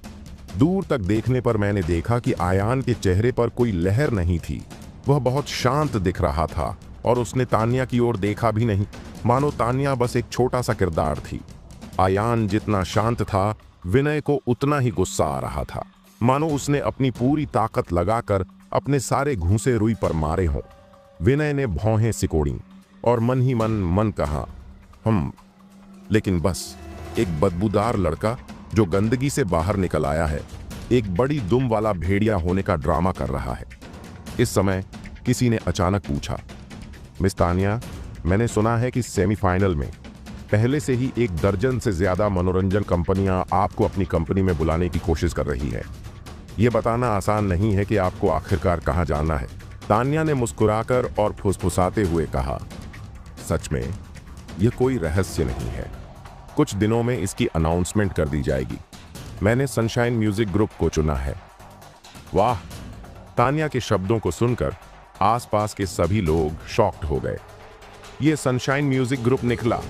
दूर तक देखने पर मैंने देखा कि आयान के चेहरे पर कोई लहर नहीं थी। वह बहुत शांत दिख रहा था और उसने तान्या की ओर देखा भी नहीं, मानो तान्या बस एक छोटा सा किरदार थी। आयान जितना शांत था, विनय को उतना ही गुस्सा आ रहा था, मानो उसने अपनी पूरी ताकत लगाकर अपने सारे घूंसे रुई पर मारे हों। विनय ने भौहें सिकोड़ी और मन ही मन कहा, लेकिन बस एक बदबूदार लड़का जो गंदगी से बाहर निकल आया है, एक बड़ी दुम वाला भेड़िया होने का ड्रामा कर रहा है। इस समय किसी ने अचानक पूछा, मिस तान्या, मैंने सुना है कि सेमीफाइनल में पहले से ही 1 दर्जन से ज्यादा मनोरंजन कंपनियां आपको अपनी कंपनी में बुलाने की कोशिश कर रही है। यह बताना आसान नहीं है कि आपको आखिरकार कहां जाना है। तान्या ने मुस्कुराकर और फुसफुसाते हुए कहा, सच में यह कोई रहस्य नहीं है। कुछ दिनों में इसकी अनाउंसमेंट कर दी जाएगी। मैंने सनशाइन म्यूजिक ग्रुप को चुना है। वाह! तान्या के शब्दों को सुनकर आसपास के सभी लोग शॉक्ड हो गए। यह सनशाइन म्यूजिक ग्रुप निकला।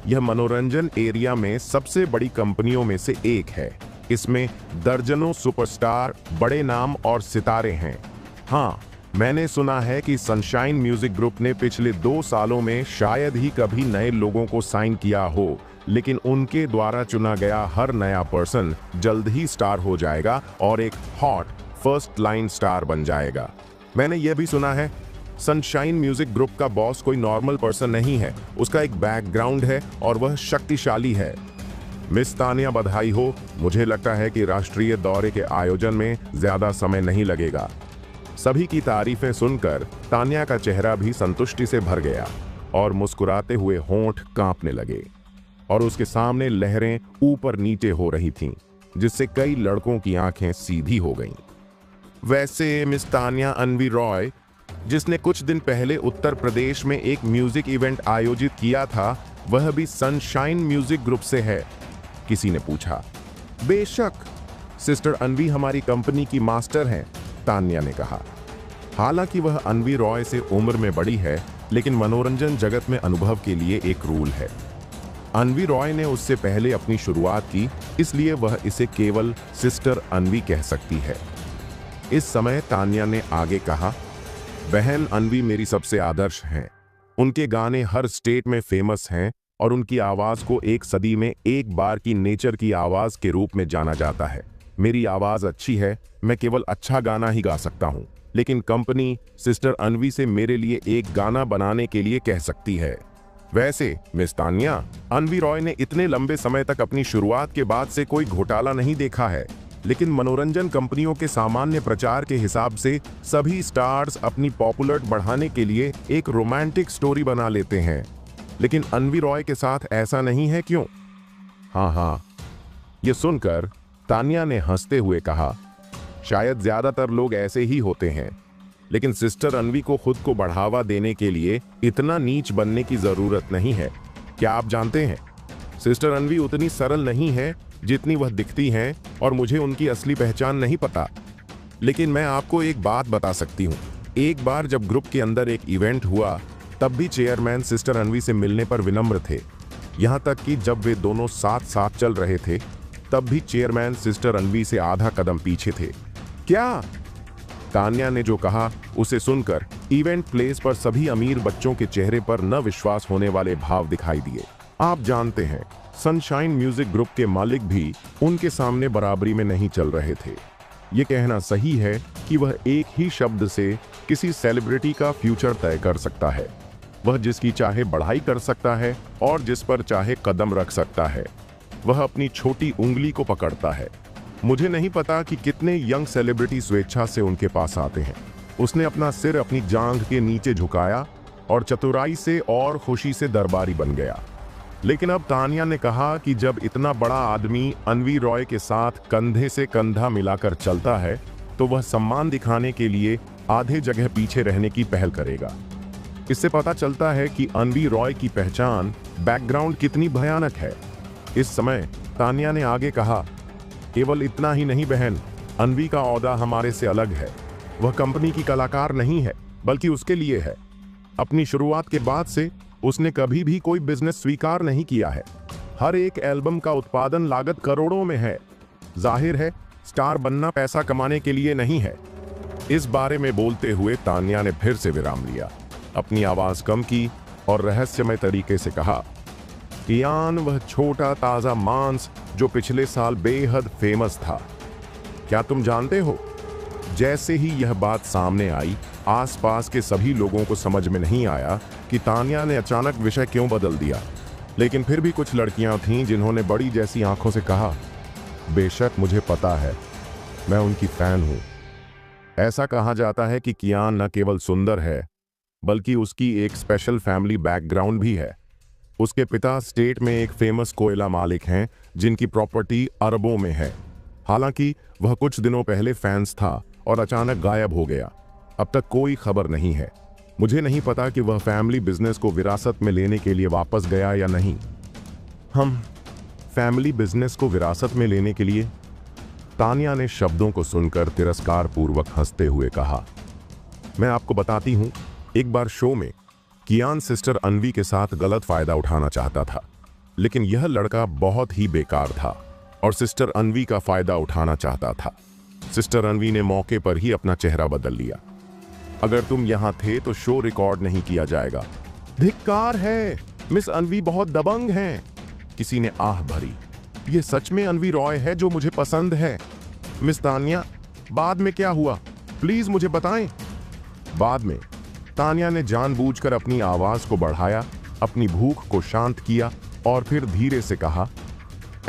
यह मनोरंजन एरिया में सबसे बड़ी कंपनियों में से एक है। इसमें दर्जनों सुपरस्टार, बड़े नाम और सितारे हैं। हाँ, मैंने सुना है कि सनशाइन म्यूजिक ग्रुप ने पिछले 2 सालों में शायद ही कभी नए लोगों को साइन किया हो, लेकिन उनके द्वारा चुना गया हर नया पर्सन जल्द ही स्टार हो जाएगा और एक हॉट फर्स्ट लाइन स्टार बन जाएगा। मैंने यह भी सुना है, सनशाइन म्यूजिक ग्रुप का बॉस कोई नॉर्मल पर्सन नहीं है। उसका एक बैकग्राउंड है और वह शक्तिशाली है। मिस तान्या, बधाई हो। मुझे लगता है कि राष्ट्रीय दौरे के आयोजन में ज्यादा समय नहीं लगेगा। सभी की तारीफें सुनकर तान्या का चेहरा भी संतुष्टि से भर गया और मुस्कुराते हुए होंठ कांपने लगे, और उसके सामने लहरें ऊपर नीचे हो रही थीं, जिससे कई लड़कों की आंखें सीधी हो गईं। वैसे मिस तान्या अन्वी रॉय, जिसने कुछ दिन पहले उत्तर प्रदेश में एक म्यूजिक इवेंट आयोजित किया था, वह भी सनशाइन म्यूजिक ग्रुप से है? किसी ने पूछा। बेशक, सिस्टर अन्वी हमारी कंपनी की मास्टर हैं, तान्या ने कहा। हालांकि वह अन्वी रॉय से उम्र में बड़ी है, लेकिन मनोरंजन जगत में अनुभव के लिए एक रूल है। अन्वी रॉय ने उससे पहले अपनी शुरुआत की, इसलिए वह इसे केवल सिस्टर अन्वी कह सकती है। इस समय तान्या ने आगे कहा, बहन अन्वी मेरी सबसे आदर्श हैं। उनके गाने हर स्टेट में फेमस हैं और उनकी आवाज को एक सदी में एक बार की नेचर की आवाज के रूप में जाना जाता है। मेरी आवाज अच्छी है, मैं केवल अच्छा गाना ही गा सकता हूं, लेकिन कंपनी सिस्टर अन्वी से मेरे लिए एक गाना बनाने के लिए कह सकती है। वैसे मिस तान्या, अनवी रॉय ने इतने लंबे समय तक अपनी शुरुआत के बाद से कोई घोटाला नहीं देखा है, लेकिन मनोरंजन कंपनियों के सामान्य प्रचार के हिसाब से सभी स्टार्स अपनी पॉपुलैरिटी बढ़ाने के लिए एक रोमांटिक स्टोरी बना लेते हैं। लेकिन अनवी रॉय के साथ ऐसा नहीं है, क्यों? हाँ, ये सुनकर तान्या ने हंसते हुए कहा, शायद ज्यादातर लोग ऐसे ही होते हैं, लेकिन सिस्टर अनवी को खुद को बढ़ावा देने के लिए इतना नीच बनने की जरूरत नहीं है। क्या आप जानते हैं, सिस्टर अनवी उतनी सरल नहीं है जितनी वह दिखती हैं, और मुझे उनकी असली पहचान नहीं पता। लेकिन मैं आपको एक बात बता सकती हूँ, एक बार जब ग्रुप के अंदर एक इवेंट हुआ, तब भी चेयरमैन सिस्टर अनवी से मिलने पर विनम्र थे। यहाँ तक कि जब वे दोनों साथ साथ चल रहे थे, तब भी चेयरमैन सिस्टर अनवी से आधा कदम पीछे थे। क्या? तान्या ने जो कहा उसे सुनकर इवेंट प्लेस पर सभी अमीर बच्चों के चेहरे पर न विश्वास होने वाले भाव दिखाई दिए। आप जानते हैं, सनशाइन म्यूजिक ग्रुप के मालिक भी उनके सामने बराबरी में नहीं चल रहे थे। ये कहना सही है कि वह एक ही शब्द से किसी सेलिब्रिटी का फ्यूचर तय कर सकता है। वह जिसकी चाहे बढ़ाई कर सकता है और जिस पर चाहे कदम रख सकता है। वह अपनी छोटी उंगली को पकड़ता है। मुझे नहीं पता कि कितने यंग सेलिब्रिटी स्वेच्छा से उनके पास आते हैं। उसने अपना सिर अपनी जांघ के नीचे झुकाया और चतुराई से और खुशी से दरबारी बन गया। लेकिन अब तान्या ने कहा कि जब इतना बड़ा आदमी अनवी रॉय के साथ कंधे से कंधा मिलाकर चलता है, तो वह सम्मान दिखाने के लिए आधे जगह पीछे रहने की पहल करेगा। इससे पता चलता है कि अनवी रॉय की पहचान, बैकग्राउंड कितनी भयानक है। इस समय तान्या ने आगे कहा, केवल इतना ही नहीं बहन, अनवी का औहदा हमारे से अलग है। वह कंपनी की कलाकार नहीं है, बल्कि उसके लिए है। अपनी शुरुआत के बाद से उसने कभी भी कोई बिजनेस स्वीकार नहीं किया है। हर एक एल्बम का उत्पादन लागत करोड़ों में है। जाहिर है, स्टार बनना पैसा कमाने के लिए नहीं है। इस बारे में बोलते हुए तान्या ने फिर से विराम लिया, अपनी आवाज कम की और रहस्यमय तरीके से कहा, कियान वह छोटा ताजा मांस जो पिछले साल बेहद फेमस था। क्या तुम जानते हो? जैसे ही यह बात सामने आई, आसपास के सभी लोगों को समझ में नहीं आया कि तान्या ने अचानक विषय क्यों बदल दिया। लेकिन फिर भी कुछ लड़कियां थीं जिन्होंने बड़ी जैसी आंखों से कहा, बेशक मुझे पता है, मैं उनकी फैन हूं। ऐसा कहा जाता है कि कियान न केवल सुंदर है, बल्कि उसकी एक स्पेशल फैमिली बैकग्राउंड भी है। उसके पिता स्टेट में एक फेमस कोयला मालिक हैं, जिनकी प्रॉपर्टी अरबों में है। हालांकि वह कुछ दिनों पहले फैंस था और अचानक गायब हो गया। अब तक कोई खबर नहीं है। मुझे नहीं पता कि वह फैमिली बिजनेस को विरासत में लेने के लिए वापस गया या नहीं। हम फैमिली बिजनेस को विरासत में लेने के लिए? तान्या ने शब्दों को सुनकर तिरस्कार पूर्वक हंसते हुए कहा, मैं आपको बताती हूं, एक बार शो में कियान सिस्टर अनवी के साथ गलत फायदा उठाना चाहता था, लेकिन यह लड़का बहुत ही बेकार था और सिस्टर अनवी का फायदा उठाना चाहता था। सिस्टर अनवी ने मौके पर ही अपना चेहरा बदल लिया। अगर तुम यहां थे तो शो रिकॉर्ड नहीं किया जाएगा। धिक्कार है, मिस अनवी बहुत दबंग हैं। किसी ने आह भरी। ये सच में अनवी रॉय है जो मुझे पसंद है। मिस तान्या, बाद में क्या हुआ, प्लीज मुझे बताएं। बाद में तान्या ने जानबूझकर अपनी आवाज को बढ़ाया, अपनी भूख को शांत किया और फिर धीरे से कहा,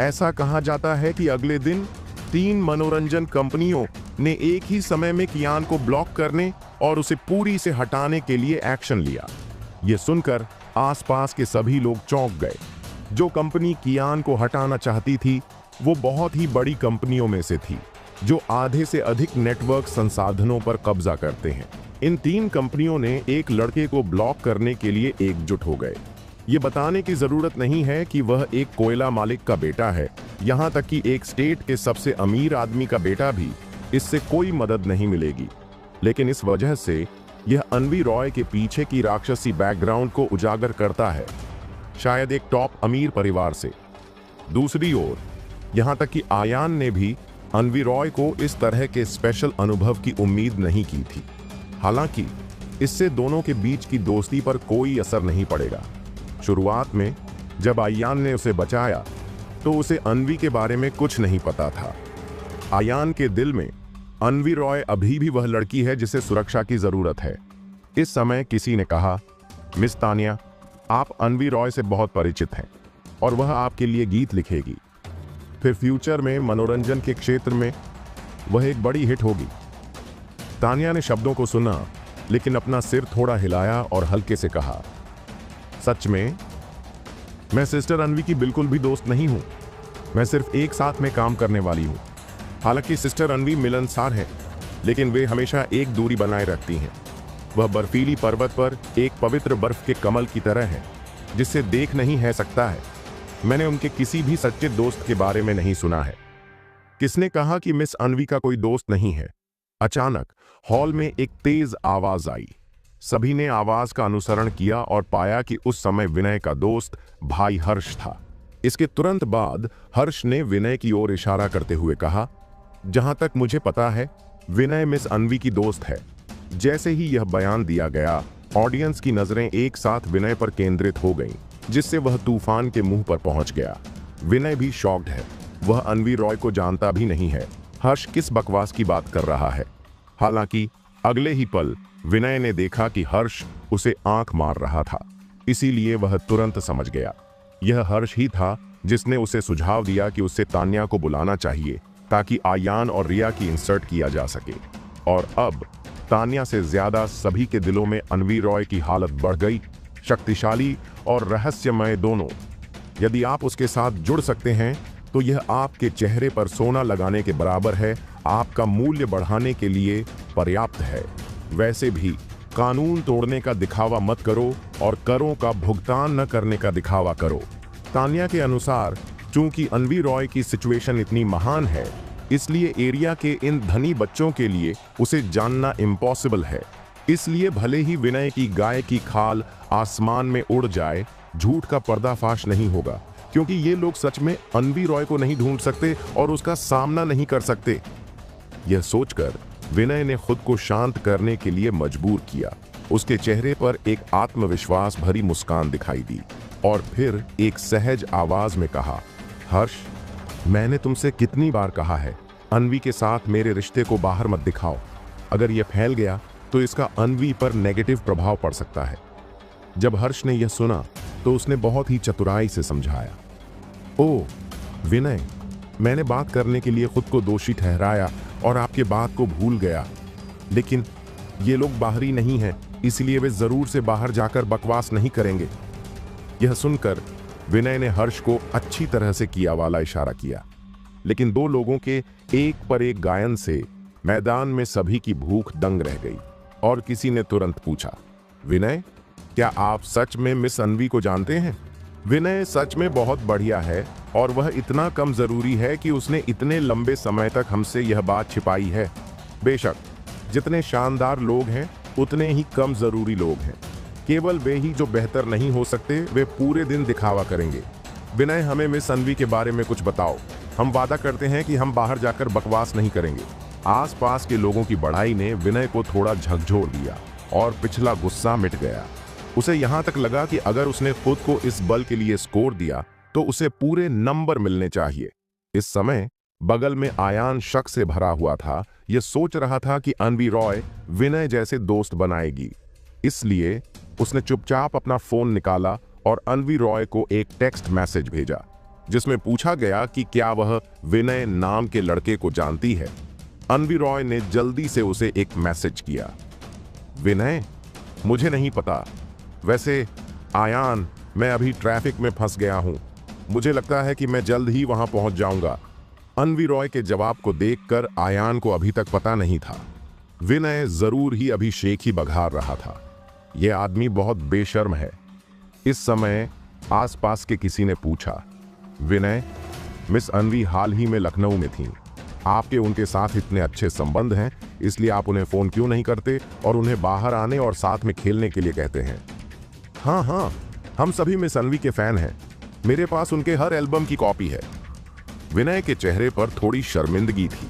ऐसा कहा जाता है कि अगले दिन 3 मनोरंजन कंपनियों ने एक ही समय में कियान को ब्लॉक करने और उसे पूरी से हटाने के लिए एक्शन लिया। यह सुनकर आसपास के सभी लोग चौंक गए। जो कंपनी कियान को हटाना चाहती थी, वो बहुत ही बड़ी कंपनियों में से थी, जो आधे से अधिक नेटवर्क संसाधनों पर कब्जा करते हैं। इन 3 कंपनियों ने एक लड़के को ब्लॉक करने के लिए एकजुट हो गए। ये बताने की जरूरत नहीं है कि वह एक कोयला मालिक का बेटा है। यहाँ तक कि एक स्टेट के सबसे अमीर आदमी का बेटा भी इससे कोई मदद नहीं मिलेगी। लेकिन इस वजह से यह अनवी रॉय के पीछे की राक्षसी बैकग्राउंड को उजागर करता है, शायद एक टॉप अमीर परिवार से। दूसरी ओर यहाँ तक कि आयान ने भी अनवी रॉय को इस तरह के स्पेशल अनुभव की उम्मीद नहीं की थी। हालांकि इससे दोनों के बीच की दोस्ती पर कोई असर नहीं पड़ेगा। शुरुआत में जब आयान ने उसे बचाया तो उसे अनवी के बारे में कुछ नहीं पता था। आयान के दिल में अनवी रॉय अभी भी वह लड़की है जिसे सुरक्षा की जरूरत है। इस समय किसी ने कहा, मिस तान्या, आप अनवी रॉय से बहुत परिचित हैं और वह आपके लिए गीत लिखेगी। फिर फ्यूचर में मनोरंजन के क्षेत्र में वह एक बड़ी हिट होगी। तान्या ने शब्दों को सुना, लेकिन अपना सिर थोड़ा हिलाया और हल्के से कहा, सच में मैं सिस्टर अनवी की बिल्कुल भी दोस्त नहीं हूं। मैं सिर्फ एक साथ में काम करने वाली हूं। हालांकि सिस्टर अनवी मिलनसार है, लेकिन वे हमेशा एक दूरी बनाए रखती हैं। वह बर्फीली पर्वत पर एक पवित्र बर्फ के कमल की तरह है, जिसे देख नहीं है सकता है। मैंने उनके किसी भी सच्चे दोस्त के बारे में नहीं सुना है। किसने कहा कि मिस अनवी का कोई दोस्त नहीं है? अचानक हॉल में एक तेज आवाज आई। सभी ने आवाज का अनुसरण किया और पाया कि उस समय विनय का दोस्त भाई हर्ष था। इसके तुरंत बाद हर्ष ने विनय की ओर इशारा करते हुए कहा, जहां तक मुझे पता है विनय मिस अनवी की दोस्त है। जैसे ही यह बयान दिया गया, ऑडियंस की नजरें एक साथ विनय पर केंद्रित हो गईं, जिससे वह तूफान के मुंह पर पहुंच गया। विनय भी शॉक्ड है। वह अनवी रॉय को जानता भी नहीं है हर्ष किस बकवास की बात कर रहा है। हालांकि अगले ही पल विनय ने देखा कि हर्ष उसे आंख मार रहा था, इसीलिए वह तुरंत समझ गया। यह हर्ष ही था जिसने उसे सुझाव दिया कि उसे तान्या को बुलाना चाहिए ताकि आयान और रिया की इंसर्ट किया जा सके। और अब तान्या से ज्यादा सभी के दिलों में अनवी रॉय की हालत बढ़ गई, शक्तिशाली और रहस्यमय दोनों। यदि आप उसके साथ जुड़ सकते हैं तो यह आपके चेहरे पर सोना लगाने के बराबर है, आपका मूल्य बढ़ाने के लिए पर्याप्त है। वैसे भी कानून तोड़ने का दिखावा मत करो और करों का भुगतान न करने का दिखावा करो। तान्या के अनुसार चूंकि अनवी रॉय की सिचुएशन इतनी महान है, इसलिए एरिया के इन धनी बच्चों के लिए उसे जानना इम्पॉसिबल है। इसलिए भले ही विनय की गाय की खाल आसमान में उड़ जाए, झूठ का पर्दाफाश नहीं होगा, क्योंकि ये लोग सच में अनवी रॉय को नहीं ढूंढ सकते और उसका सामना नहीं कर सकते। यह सोचकर विनय ने खुद को शांत करने के लिए मजबूर किया। उसके चेहरे पर एक आत्मविश्वास भरी मुस्कान दिखाई दी और फिर एक सहज आवाज में कहा, हर्ष, मैंने तुमसे कितनी बार कहा है, अनवी के साथ मेरे रिश्ते को बाहर मत दिखाओ। अगर यह फैल गया तो इसका अनवी पर नेगेटिव प्रभाव पड़ सकता है। जब हर्ष ने यह सुना तो उसने बहुत ही चतुराई से समझाया, ओ विनय, मैंने बात करने के लिए खुद को दोषी ठहराया और आपके बात को भूल गया, लेकिन ये लोग बाहरी नहीं हैं, इसलिए वे जरूर से बाहर जाकर बकवास नहीं करेंगे। यह सुनकर विनय ने हर्ष को अच्छी तरह से किया वाला इशारा किया, लेकिन दो लोगों के एक पर एक गायन से मैदान में सभी की भूख दंग रह गई और किसी ने तुरंत पूछा, विनय, क्या आप सच में मिस अनवी को जानते हैं? विनय सच में बहुत बढ़िया है और वह इतना कम जरूरी है कि उसने इतने लंबे समय तक हमसे यह बात छिपाई है। बेशक जितने शानदार लोग हैं उतने ही कम जरूरी लोग हैं। केवल वे ही जो बेहतर नहीं हो सकते, वे पूरे दिन दिखावा करेंगे। विनय, हमें मिस अनवी के बारे में कुछ बताओ। हम वादा करते हैं कि हम बाहर जाकर बकवास नहीं करेंगे। आसपास के लोगों की बढ़ाई ने विनय को थोड़ा झकझोर दिया और पिछला गुस्सा मिट गया। उसे यहां तक लगा कि अगर उसने खुद को इस बल के लिए स्कोर दिया तो उसे पूरे नंबर मिलने चाहिए। इस समय बगल में आयान शक से भरा हुआ था। यह सोच रहा था कि अनवी रॉय विनय जैसे दोस्त बनाएगी, इसलिए उसने चुपचाप अपना फोन निकाला और अनवी रॉय को एक टेक्स्ट मैसेज भेजा, जिसमें पूछा गया कि क्या वह विनय नाम के लड़के को जानती है। अनवी रॉय ने जल्दी से उसे एक मैसेज किया, विनय, मुझे नहीं पता। वैसे आयान, मैं अभी ट्रैफिक में फंस गया हूं। मुझे लगता है कि मैं जल्द ही वहां पहुंच जाऊंगा। अनवी रॉय के जवाब को देखकर आयान को अभी तक पता नहीं था। विनय जरूर ही अभिषेक ही बघार रहा था। यह आदमी बहुत बेशर्म है। इस समय आसपास के किसी ने पूछा, विनय, मिस अनवी हाल ही में लखनऊ में थीं। आपके उनके साथ इतने अच्छे संबंध हैं, इसलिए आप उन्हें फोन क्यों नहीं करते और उन्हें बाहर आने और साथ में खेलने के लिए कहते हैं? हाँ, हम सभी मिस अनवी के फैन हैं। मेरे पास उनके हर एल्बम की कॉपी है। विनय के चेहरे पर थोड़ी शर्मिंदगी थी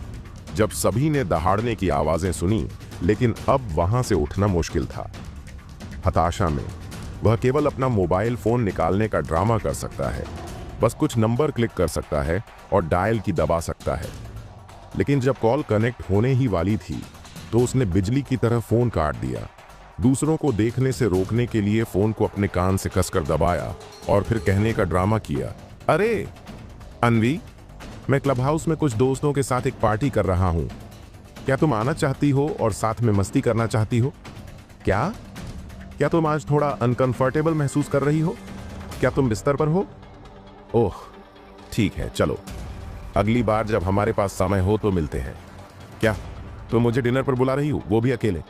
जब सभी ने दहाड़ने की आवाजें सुनी, लेकिन अब वहां से उठना मुश्किल था। हताशा में वह केवल अपना मोबाइल फोन निकालने का ड्रामा कर सकता है। बस कुछ नंबर क्लिक कर सकता है और डायल की दबा सकता है। लेकिन जब कॉल कनेक्ट होने ही वाली थी तो उसने बिजली की तरह फोन काट दिया। दूसरों को देखने से रोकने के लिए फोन को अपने कान से कसकर दबाया और फिर कहने का ड्रामा किया, अरे अन्वी, मैं क्लब हाउस में कुछ दोस्तों के साथ एक पार्टी कर रहा हूं। क्या तुम आना चाहती हो और साथ में मस्ती करना चाहती हो? क्या तुम आज थोड़ा अनकंफर्टेबल महसूस कर रही हो? क्या तुम बिस्तर पर हो? ओह ठीक है, चलो अगली बार जब हमारे पास समय हो तो मिलते हैं। क्या तुम मुझे डिनर पर बुला रही हो, वो भी अकेले?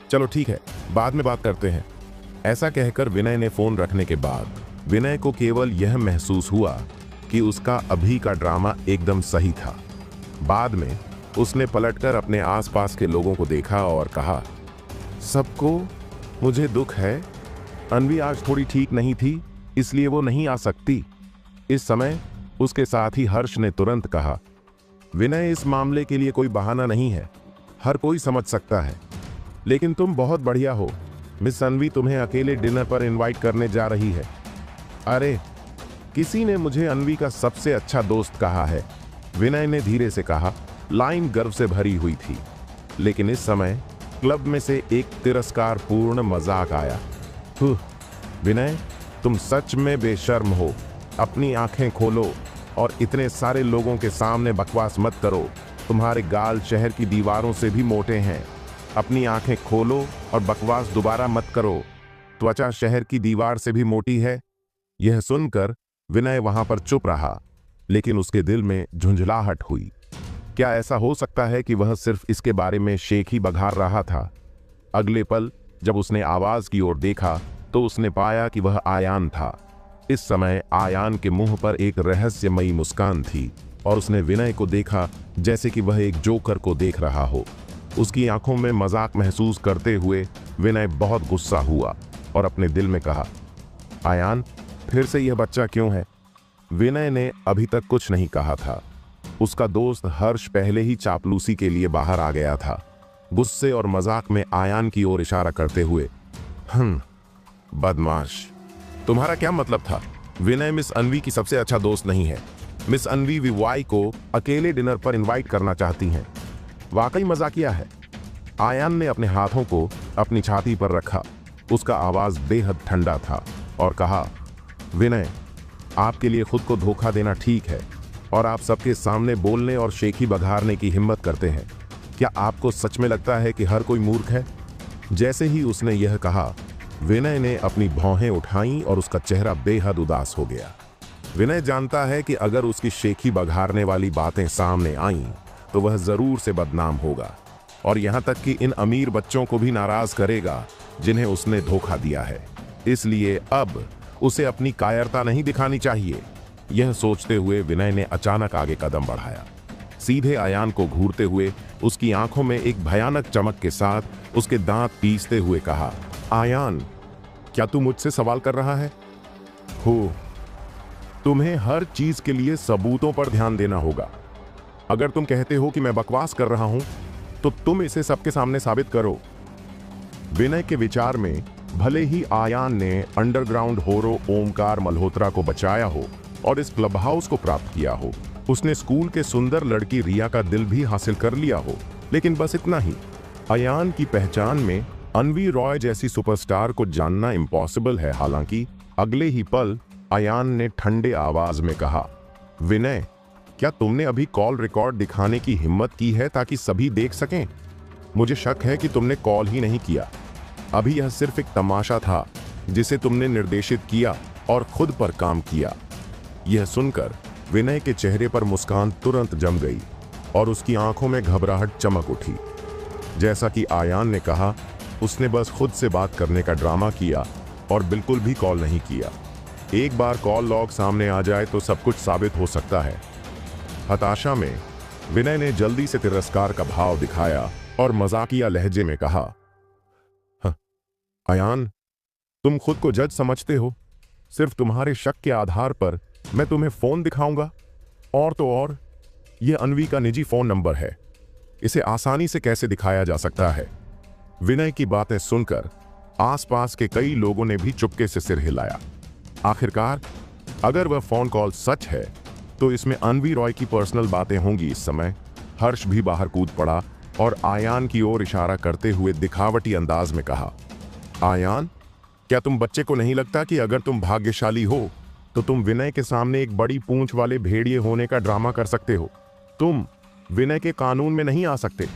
चलो ठीक है, बाद में बात करते हैं। ऐसा कहकर विनय ने फोन रखने के बाद विनय को केवल यह महसूस हुआ कि उसका अभी का ड्रामा एकदम सही था। बाद में उसने पलटकर अपने आसपास के लोगों को देखा और कहा, सबको मुझे दुख है, अन्वी आज थोड़ी ठीक नहीं थी इसलिए वो नहीं आ सकती। इस समय उसके साथ ही हर्ष ने तुरंत कहा, विनय इस मामले के लिए कोई बहाना नहीं है, हर कोई समझ सकता है। लेकिन तुम बहुत बढ़िया हो, मिस अन्वी तुम्हें अकेले डिनर पर इनवाइट करने जा रही है। अरे किसी ने मुझे अन्वी का सबसे अच्छा दोस्त कहा है, विनय ने धीरे से कहा। लाइन गर्व से भरी हुई थी, लेकिन इस समय क्लब में से एक तिरस्कारपूर्ण मजाक आया। विनय, तुम सच में बेशर्म हो। अपनी आंखें खोलो और इतने सारे लोगों के सामने बकवास मत करो। तुम्हारे गाल शहर की दीवारों से भी मोटे हैं। अपनी आंखें खोलो और बकवास दोबारा मत करो। त्वचा शहर की दीवार से भी मोटी है। यह सुनकर विनय वहां पर चुप रहा, लेकिन उसके दिल में झुंझलाहट हुई। क्या ऐसा हो सकता है कि वह सिर्फ इसके बारे में शेख ही बघार रहा था? अगले पल जब उसने आवाज की ओर देखा तो उसने पाया कि वह आयान था। इस समय आयान के मुंह पर एक रहस्यमयी मुस्कान थी और उसने विनय को देखा जैसे कि वह एक जोकर को देख रहा हो। उसकी आंखों में मजाक महसूस करते हुए विनय बहुत गुस्सा हुआ और अपने दिल में कहा, आयान, फिर से यह बच्चा क्यों है? विनय ने अभी तक कुछ नहीं कहा था। उसका दोस्त हर्ष पहले ही चापलूसी के लिए बाहर आ गया था, गुस्से और मजाक में आयान की ओर इशारा करते हुए। बदमाश, तुम्हारा क्या मतलब था? विनय मिस अन्वी की सबसे अच्छा दोस्त नहीं है। मिस अन्वी विवाई को अकेले डिनर पर इनवाइट करना चाहती हैं। वाकई मजाकिया है। आयान ने अपने हाथों को अपनी छाती पर रखा। उसका आवाज बेहद ठंडा था और कहा, विनय, आपके लिए खुद को धोखा देना ठीक है और आप सबके सामने बोलने और शेखी बघारने की हिम्मत करते हैं। क्या आपको सच में लगता है कि हर कोई मूर्ख है? जैसे ही उसने यह कहा, विनय ने अपनी भौहें उठाईं और उसका चेहरा बेहद उदास हो गया। विनय जानता है कि अगर उसकी शेखी बघारने वाली बातें सामने आईं तो वह जरूर से बदनाम होगा और यहां तक कि इन अमीर बच्चों को भी नाराज करेगा जिन्हें उसने धोखा दिया है। इसलिए अब उसे अपनी कायरता नहीं दिखानी चाहिए। यह सोचते हुए विनय ने अचानक आगे कदम बढ़ाया। सीधे आयान को घूरते हुए उसकी आंखों में एक भयानक चमक के साथ उसके दांत पीसते हुए कहा, आयान, क्या तू मुझसे सवाल कर रहा है? हो, तुम्हें हर चीज के लिए सबूतों पर ध्यान देना होगा। अगर तुम कहते हो कि मैं बकवास कर रहा हूं तो तुम इसे सबके सामने साबित करो। विनय के विचार में भले ही आयान ने अंडरग्राउंड होरो ओमकार मल्होत्रा को बचाया हो और इस क्लब हाउस को प्राप्त किया हो, उसने स्कूल के सुंदर लड़की रिया का दिल भी हासिल कर लिया हो, लेकिन बस इतना ही। आयान की पहचान में अन्वी रॉय जैसी सुपरस्टार को जानना इम्पॉसिबल है। हालांकि अगले ही पल आयान ने ठंडे आवाज में कहा, विनय, क्या तुमने अभी कॉल रिकॉर्ड दिखाने की हिम्मत की है ताकि सभी देख सकें? मुझे शक है कि तुमने कॉल ही नहीं किया। अभी यह सिर्फ एक तमाशा था जिसे तुमने निर्देशित किया और खुद पर काम किया। यह सुनकर विनय के चेहरे पर मुस्कान तुरंत जम गई और उसकी आंखों में घबराहट चमक उठी। जैसा कि आयान ने कहा, उसने बस खुद से बात करने का ड्रामा किया और बिल्कुल भी कॉल नहीं किया। एक बार कॉल लॉग सामने आ जाए तो सब कुछ साबित हो सकता है। हताशा में विनय ने जल्दी से तिरस्कार का भाव दिखाया और मजाकिया लहजे में कहा, आयान, तुम खुद को जज समझते हो। सिर्फ तुम्हारे शक के आधार पर मैं तुम्हें फोन दिखाऊंगा। और तो और, यह अन्वी का निजी फोन नंबर है। इसे आसानी से कैसे दिखाया जा सकता है? विनय की बातें सुनकर आसपास के कई लोगों ने भी चुपके से सिर हिलाया। आखिरकार अगर वह फोन कॉल सच है तो इसमें अन्वी रॉय की पर्सनल बातें होंगी। इस समय हर्ष भी बाहर कूद पड़ा और आयान की ओर इशारा करते हुए दिखावटी अंदाज में कहा, आयान, क्या तुम बच्चे को नहीं लगता कि अगर तुम भाग्यशाली हो तो तुम विनय के सामने एक बड़ी पूंछ वाले भेड़िए होने का ड्रामा कर सकते हो? तुम विनय के कानून में नहीं आ सकते।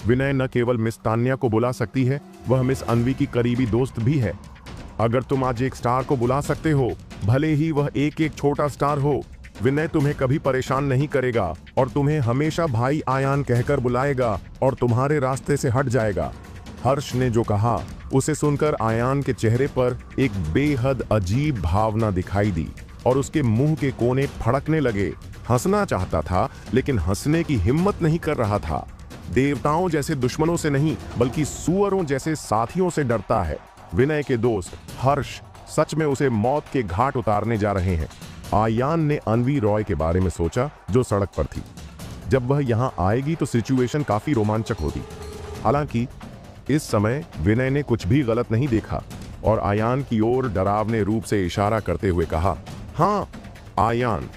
विनय न केवल मिस तान्या को बुला सकती है, वह मिस अन्वी की करीबी दोस्त भी है। अगर तुम आज एक स्टार को बुला सकते हो, भले ही वह एक एक छोटा स्टार हो, विनय तुम्हें कभी परेशान नहीं करेगा और तुम्हें हमेशा भाई आयान कहकर बुलाएगा और तुम्हारे रास्ते से हट जाएगा। हर्ष ने जो कहा उसे सुनकर आयान के चेहरे पर एक बेहद अजीब भावना दिखाई दी और उसके मुंह के कोने फड़कने लगे। हंसना चाहता था लेकिन हंसने की हिम्मत नहीं कर रहा था। देवताओं जैसे दुश्मनों से नहीं बल्कि सुअरों जैसे साथियों से डरता है। विनय के दोस्त हर्ष सच में उसे मौत के घाट उतारने जा रहे हैं। आयान ने अन्वी रॉय के बारे में सोचा जो सड़क पर थी। जब वह यहां आएगी तो सिचुएशन काफी रोमांचक होती। हालांकि इस समय विनय ने कुछ भी गलत नहीं देखा और आयान की ओर डरावने रूप से इशारा करते हुए कहा, हाँ आयान,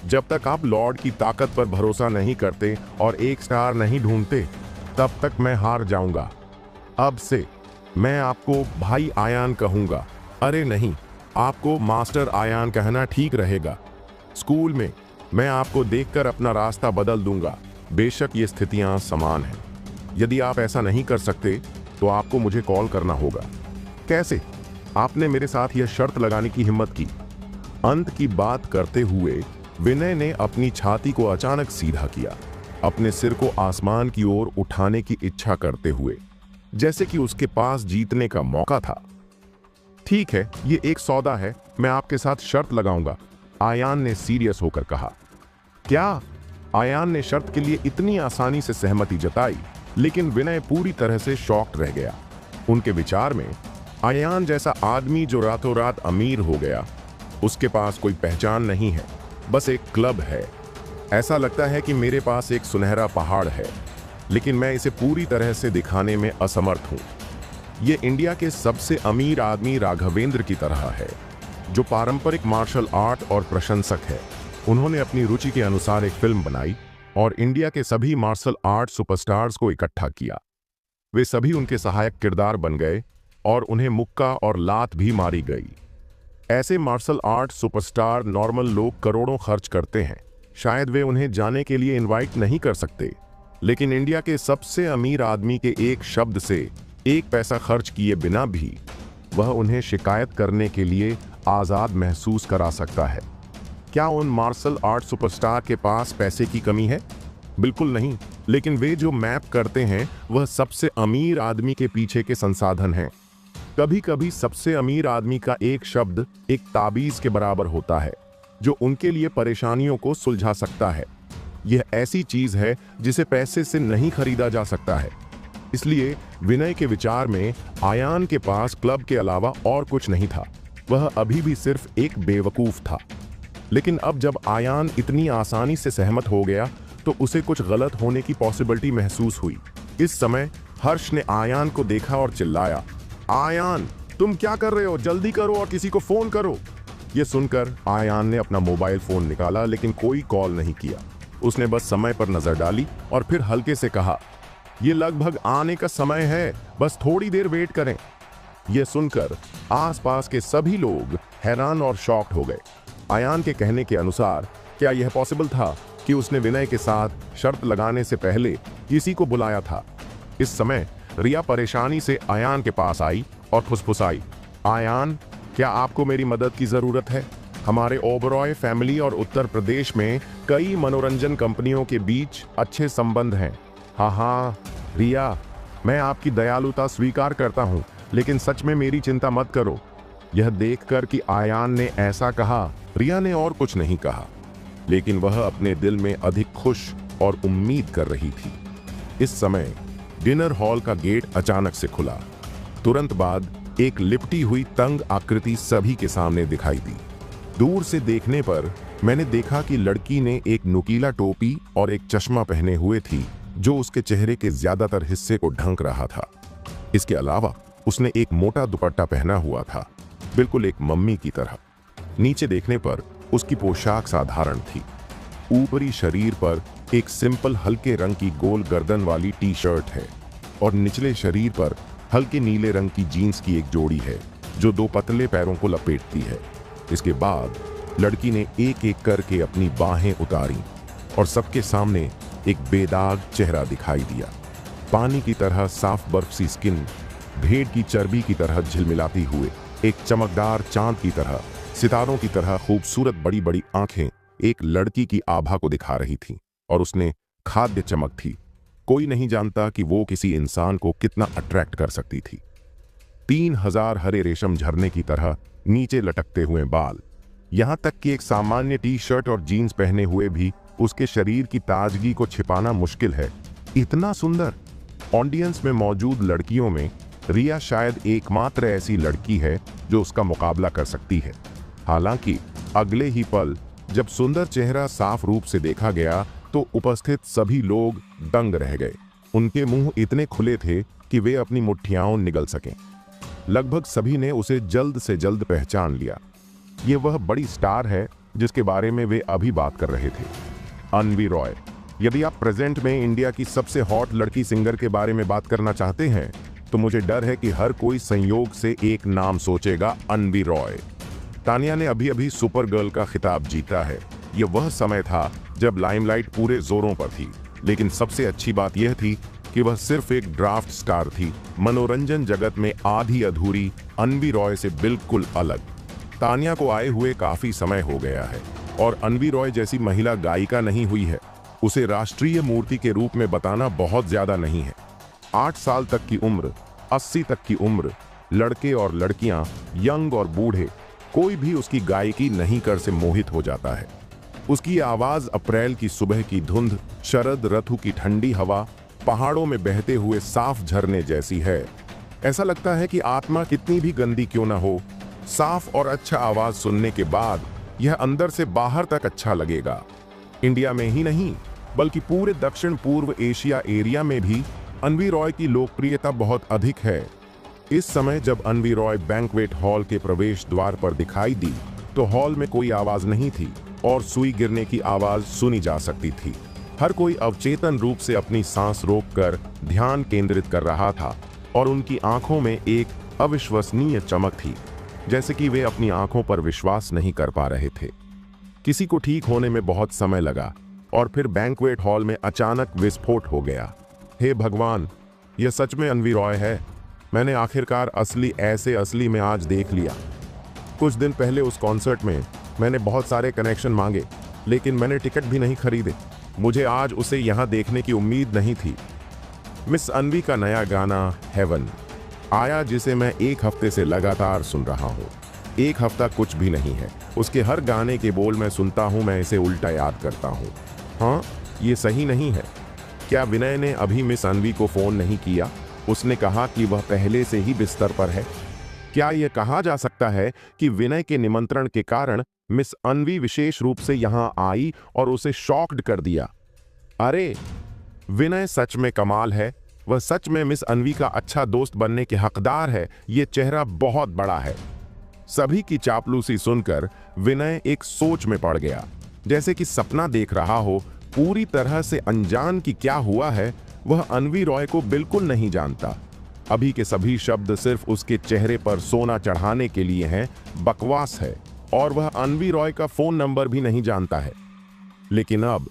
जब तक आप लॉर्ड की ताकत पर भरोसा नहीं करते और एक स्टार नहीं ढूंढते तब तक मैं हार जाऊंगा। अब से मैं आपको भाई आयान कहूंगा। अरे नहीं, आपको मास्टर आयान कहना ठीक रहेगा। स्कूल में मैं आपको देखकर अपना रास्ता बदल दूंगा। बेशक ये स्थितियां समान हैं। यदि आप ऐसा नहीं कर सकते तो आपको मुझे कॉल करना होगा। कैसे? आपने मेरे साथ यह शर्त लगाने की हिम्मत की? अंत की बात करते हुए विनय ने अपनी छाती को अचानक सीधा किया, अपने सिर को आसमान की ओर उठाने की इच्छा करते हुए, जैसे कि उसके पास जीतने का मौका था। ठीक है, ये एक सौदा है, मैं आपके साथ शर्त लगाऊंगा, आयान ने सीरियस होकर कहा। क्या? आयान ने शर्त के लिए इतनी आसानी से सहमति जताई, लेकिन विनय पूरी तरह से शॉक्ड रह गया। उनके विचार में आयान जैसा आदमी जो रातों रात अमीर हो गया, उसके पास कोई पहचान नहीं है, बस एक क्लब है। ऐसा लगता है कि मेरे पास एक सुनहरा पहाड़ है, लेकिन मैं इसे पूरी तरह से दिखाने में असमर्थ हूं। ये इंडिया के सबसे अमीर आदमी राघवेंद्र की तरह है, जो पारंपरिक मार्शल आर्ट और प्रशंसक है। उन्होंने अपनी रुचि के अनुसार एक फिल्म बनाई और इंडिया के सभी मार्शल आर्ट सुपरस्टार्स को इकट्ठा किया। वे सभी उनके सहायक किरदार बन गए और उन्हें मुक्का और लात भी मारी गई। ऐसे मार्शल आर्ट सुपरस्टार नॉर्मल लोग करोड़ों खर्च करते हैं, शायद वे उन्हें जाने के लिए इनवाइट नहीं कर सकते, लेकिन इंडिया के सबसे अमीर आदमी के एक शब्द से एक पैसा खर्च किए बिना भी वह उन्हें शिकायत करने के लिए आज़ाद महसूस करा सकता है। क्या उन मार्शल आर्ट सुपरस्टार के पास पैसे की कमी है? बिल्कुल नहीं, लेकिन वे जो मैप करते हैं वह सबसे अमीर आदमी के पीछे के संसाधन हैं। कभी कभी सबसे अमीर आदमी का एक शब्द एक ताबीज के बराबर होता है, जो उनके लिए परेशानियों को सुलझा सकता है। यह ऐसी चीज है जिसे पैसे से नहीं खरीदा जा सकता है। इसलिए विनय के विचार में आयान के पास क्लब के अलावा और कुछ नहीं था। वह अभी भी सिर्फ एक बेवकूफ था। लेकिन अब जब आयान इतनी आसानी से सहमत हो गया तो उसे कुछ गलत होने की पॉसिबिलिटी महसूस हुई। इस समय हर्ष ने आयान को देखा और चिल्लाया, आयान, तुम क्या कर रहे हो? जल्दी करो और किसी को फोन करो। यह सुनकर आयान ने अपना मोबाइल फोन निकाला, लेकिन कोई कॉल नहीं किया। उसने बस समय पर नजर डाली और फिर हल्के से कहा, यह लगभग आने का समय है, बस थोड़ी देर वेट करें। यह सुनकर आसपास के सभी लोग हैरान और शॉक्ड हो गए। आयान के कहने के अनुसार क्या यह पॉसिबल था कि उसने विनय के साथ शर्त लगाने से पहले किसी को बुलाया था? इस समय रिया परेशानी से आयान के पास आई और फुसफुसाई, आयान, क्या आपको मेरी मदद की जरूरत है? हमारे ओबरॉय फैमिली और उत्तर प्रदेश में कई मनोरंजन कंपनियों के बीच अच्छे संबंध हैं। हाँ रिया, मैं आपकी दयालुता स्वीकार करता हूँ, लेकिन सच में मेरी चिंता मत करो। यह देखकर कि आयान ने ऐसा कहा, रिया ने और कुछ नहीं कहा, लेकिन वह अपने दिल में अधिक खुश और उम्मीद कर रही थी। इस समय डिनर हॉल का गेट अचानक से खुला। तुरंत बाद एक लिपटी हुई तंग आकृति सभी के सामने दिखाई दी। दूर से देखने पर मैंने देखा कि लड़की ने एक नुकीला टोपी और एक चश्मा पहने हुए थी, जो उसके चेहरे के ज्यादातर हिस्से को ढक रहा था। इसके अलावा उसने एक मोटा दुपट्टा पहना हुआ था, बिल्कुल एक मम्मी की तरह। नीचे देखने पर उसकी पोशाक साधारण थी। ऊपरी शरीर पर एक सिंपल हल्के रंग की गोल गर्दन वाली टी शर्ट है और निचले शरीर पर हल्के नीले रंग की जीन्स की एक जोड़ी है जो दो पतले पैरों को लपेटती है। इसके बाद लड़की ने एक एक करके अपनी बाहें उतारी और सबके सामने एक बेदाग चेहरा दिखाई दिया। पानी की तरह साफ बर्फ सी स्किन, भेड़ की चर्बी की तरह झिलमिलाती हुए, एक चमकदार चांद की तरह, सितारों की तरह खूबसूरत बड़ी बड़ी आंखें एक लड़की की आभा को दिखा रही थीं और उसने खाद्य चमक थी। कोई नहीं जानता कि वो किसी इंसान को कितना अट्रैक्ट कर सकती थी। 3000 हरे रेशम झरने की तरह नीचे लटकते हुए बाल, यहां तक कि एक सामान्य टी शर्ट और जीन्स पहने हुए भी उसके शरीर की ताजगी को छिपाना मुश्किल है। इतना सुंदर। ऑडियंस में मौजूद लड़कियों में रिया शायद एकमात्र ऐसी लड़की है जो उसका मुकाबला कर सकती है। हालांकि अगले ही पल जब सुंदर चेहरा साफ रूप से देखा गया तो उपस्थित सभी लोग दंग रह गए। उनके मुंह इतने खुले थे कि वे अपनी मुट्ठियां निगल सकें। लगभग सभी ने उसे जल्द से जल्द पहचान लिया। ये वह बड़ी स्टार है जिसके बारे में वे अभी बात कर रहे थे, अन्वी रॉय। यदि आप प्रेजेंट में इंडिया की सबसे हॉट लड़की सिंगर के बारे में बात करना चाहते हैं तो मुझे डर है कि हर कोई संयोग से एक नाम सोचेगा, अन्वी रॉय। तानिया ने अभी अभी सुपर गर्ल का खिताब जीता है। यह वह समय था जब लाइमलाइट पूरे जोरों पर थी, लेकिन सबसे अच्छी बात यह थी कि वह सिर्फ एक ड्राफ्ट स्टार थी, मनोरंजन जगत में आधी अधूरी अन्वी रॉय से बिल्कुल अलग। तानिया को आए हुए काफी समय हो गया है और अन्वी रॉय जैसी महिला गायिका नहीं हुई है। उसे राष्ट्रीय मूर्ति के रूप में बताना बहुत ज्यादा नहीं है। 8 साल तक की उम्र, 80 तक की उम्र, लड़के और लड़कियां, यंग और बूढ़े, कोई भी उसकी गायकी नहीं कर से मोहित हो जाता है। उसकी आवाज अप्रैल की सुबह की धुंध, शरद ऋतु की ठंडी हवा, पहाड़ों में बहते हुए साफ झरने जैसी है। ऐसा लगता है कि आत्मा कितनी भी गंदी क्यों ना हो, साफ और अच्छा आवाज सुनने के बाद यह अंदर से बाहर तक अच्छा लगेगा। इंडिया में ही नहीं बल्कि पूरे दक्षिण पूर्व एशिया एरिया में भी अन्वी रॉय की लोकप्रियता बहुत अधिक है। इस समय जब अन्वी रॉय बैंक्वेट हॉल के प्रवेश द्वार पर दिखाई दी तो हॉल में कोई आवाज नहीं थी और सुई गिरने की आवाज सुनी जा सकती थी। हर कोई अवचेतन रूप से अपनी सांस रोककर ध्यान केंद्रित कर रहा था और उनकी आंखों में एक अविश्वसनीय चमक थी, जैसे कि वे अपनी आंखों पर विश्वास नहीं कर पा रहे थे। किसी को ठीक होने में बहुत समय लगा और फिर बैंक्वेट हॉल में अचानक विस्फोट हो गया। हे भगवान, यह सच में अन्वी रॉय है। मैंने आखिरकार असली में आज देख लिया। कुछ दिन पहले उस कॉन्सर्ट में मैंने बहुत सारे कनेक्शन मांगे, लेकिन मैंने टिकट भी नहीं खरीदे। मुझे आज उसे यहाँ देखने की उम्मीद नहीं थी। मिस अन्वी का नया गाना हेवन आया, जिसे मैं 1 हफ्ते से लगातार सुन रहा हूँ। 1 हफ्ता कुछ भी नहीं है। उसके हर गाने के बोल मैं सुनता हूँ, मैं इसे उल्टा याद करता हूँ। हाँ, ये सही नहीं है। क्या विनय ने अभी मिस अन्वी को फोन नहीं किया? उसने कहा कि वह पहले से ही बिस्तर पर है। क्या यह कहा जा सकता है कि विनय के निमंत्रण के कारण मिस अन्वी विशेष रूप से यहां आई और उसे शॉक्ड कर दिया? अरे, विनय सच में कमाल है। वह सच में मिस अन्वी का अच्छा दोस्त बनने के हकदार है। यह चेहरा बहुत बड़ा है। सभी की चापलूसी सुनकर विनय एक सोच में पड़ गया, जैसे कि सपना देख रहा हो, पूरी तरह से अनजान कि क्या हुआ है। वह अन्वी रॉय को बिल्कुल नहीं जानता। अभी के सभी शब्द सिर्फ उसके चेहरे पर सोना चढ़ाने के लिए हैं, बकवास है। और वह अन्वी रॉय का फोन नंबर भी नहीं जानता है। लेकिन अब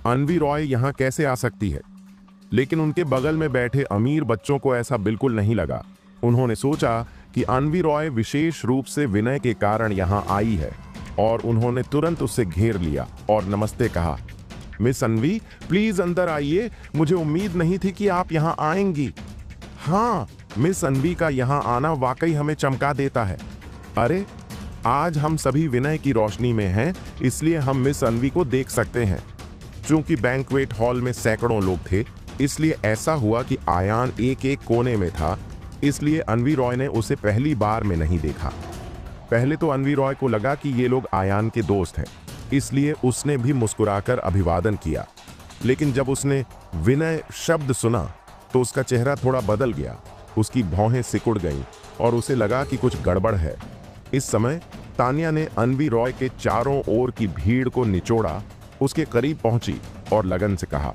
अन्वी रॉय यहां कैसे आ सकती है? लेकिन उनके बगल में बैठे अमीर बच्चों को ऐसा बिल्कुल नहीं लगा। उन्होंने सोचा कि अन्वी रॉय विशेष रूप से विनय के कारण यहां आई है और उन्होंने तुरंत उसे घेर लिया और नमस्ते कहा। मिस अन्वी, प्लीज अंदर आइए। मुझे उम्मीद नहीं थी कि आप यहां आएंगी। हाँ, मिस अन्वी का यहां आना वाकई हमें चमका देता है। अरे, आज हम सभी विनय की रोशनी में हैं, इसलिए हम मिस अन्वी को देख सकते हैं। चूंकि बैंक्वेट हॉल में सैकड़ों लोग थे, इसलिए ऐसा हुआ कि आयान एक एक कोने में था, इसलिए अन्वी रॉय ने उसे पहली बार में नहीं देखा। पहले तो अन्वी रॉय को लगा कि ये लोग आयान के दोस्त हैं, इसलिए उसने भी मुस्कुराकर अभिवादन किया। लेकिन जब उसने विनय शब्द सुना तो उसका चेहरा थोड़ा बदल गया। उसकी भौहें सिकुड़ गईं और उसे लगा कि कुछ गड़बड़ है। इस समय तानिया ने अन्वी रॉय के चारों ओर की भीड़ को निचोड़ा, उसके करीब पहुंची और लगन से कहा,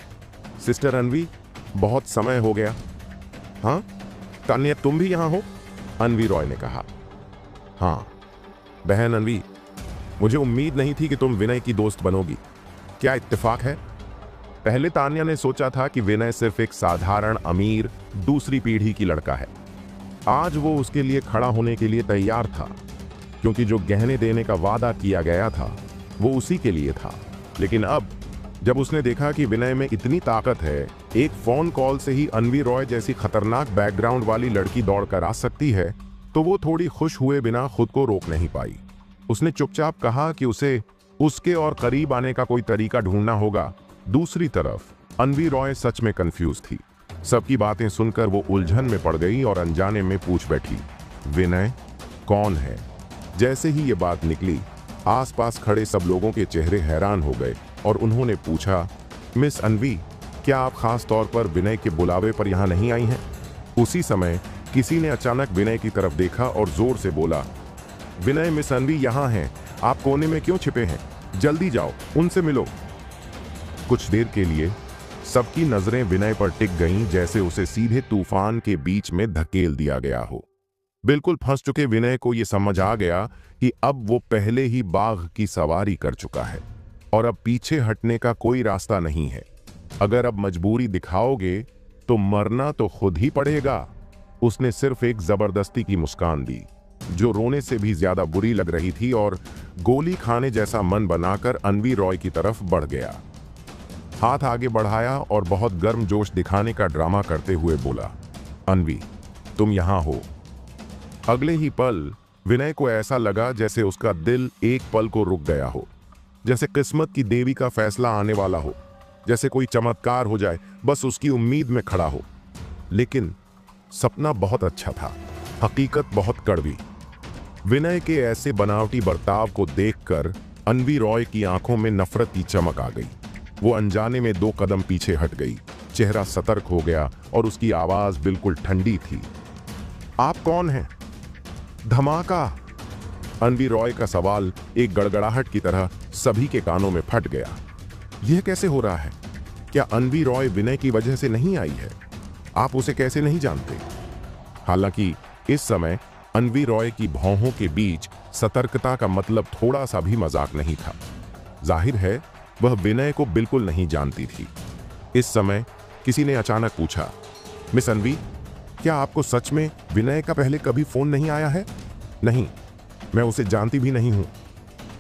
सिस्टर अन्वी, बहुत समय हो गया। हाँ, तान्या, तुम भी यहाँ हो? अनवी रॉय ने कहा। हाँ बहन अनवी, मुझे उम्मीद नहीं थी कि तुम विनय की दोस्त बनोगी। क्या इत्तेफाक है? पहले तान्या ने सोचा था कि विनय सिर्फ एक साधारण अमीर दूसरी पीढ़ी की लड़का है। आज वो उसके लिए खड़ा होने के लिए तैयार था, क्योंकि जो गहने देने का वादा किया गया था वो उसी के लिए था। लेकिन अब जब उसने देखा कि विनय में इतनी ताकत है, एक फोन कॉल से ही अनवी रॉय जैसी खतरनाक बैकग्राउंड वाली लड़की दौड़ कर आ सकती है, तो वो थोड़ी खुश हुए बिना खुद को रोक नहीं पाई। उसने चुपचाप कहा कि उसे उसके और करीब आने का कोई तरीका ढूंढना होगा। दूसरी तरफ अनवी रॉय सच में कंफ्यूज थी। सबकी बातें सुनकर वो उलझन में पड़ गई और अनजाने में पूछ बैठी, विनय कौन है? जैसे ही ये बात निकली, आसपास खड़े सब लोगों के चेहरे हैरान हो गए और उन्होंने पूछा, मिस अनवी, क्या आप खास तौर पर विनय के बुलावे पर यहाँ नहीं आई हैं? उसी समय किसी ने अचानक विनय की तरफ देखा और जोर से बोला, विनय, मिस अनवी यहाँ हैं। आप कोने में क्यों छिपे हैं? जल्दी जाओ, उनसे मिलो। कुछ देर के लिए सबकी नजरें विनय पर टिक गईं, जैसे उसे सीधे तूफान के बीच में धकेल दिया गया हो। बिल्कुल फंस चुके विनय को यह समझ आ गया कि अब वो पहले ही बाघ की सवारी कर चुका है और अब पीछे हटने का कोई रास्ता नहीं है। अगर अब मजबूरी दिखाओगे तो मरना तो खुद ही पड़ेगा। उसने सिर्फ एक जबरदस्ती की मुस्कान दी, जो रोने से भी ज्यादा बुरी लग रही थी, और गोली खाने जैसा मन बनाकर अनवी रॉय की तरफ बढ़ गया। हाथ आगे बढ़ाया और बहुत गर्मजोश दिखाने का ड्रामा करते हुए बोला, अनवी, तुम यहां हो। अगले ही पल विनय को ऐसा लगा जैसे उसका दिल एक पल को रुक गया हो, जैसे किस्मत की देवी का फैसला आने वाला हो, जैसे कोई चमत्कार हो जाए, बस उसकी उम्मीद में खड़ा हो। लेकिन सपना बहुत अच्छा था, हकीकत बहुत कड़वी। विनय के ऐसे बनावटी बर्ताव को देखकर अनवी रॉय की आंखों में नफरत की चमक आ गई। वो अनजाने में 2 कदम पीछे हट गई, चेहरा सतर्क हो गया और उसकी आवाज बिल्कुल ठंडी थी। आप कौन हैं? धमाका! अनवी रॉय का सवाल एक गड़गड़ाहट की तरह सभी के कानों में फट गया। यह कैसे हो रहा है? क्या अनवी रॉय विनय की वजह से नहीं आई है? आप उसे कैसे नहीं जानते? हालांकि इस समय अनवी रॉय की भौहों के बीच सतर्कता का मतलब थोड़ा सा भी मजाक नहीं था। जाहिर है वह विनय को बिल्कुल नहीं जानती थी। इस समय किसी ने अचानक पूछा, मिस अनवी, क्या आपको सच में विनय का पहले कभी फोन नहीं आया है? नहीं, मैं उसे जानती भी नहीं हूं,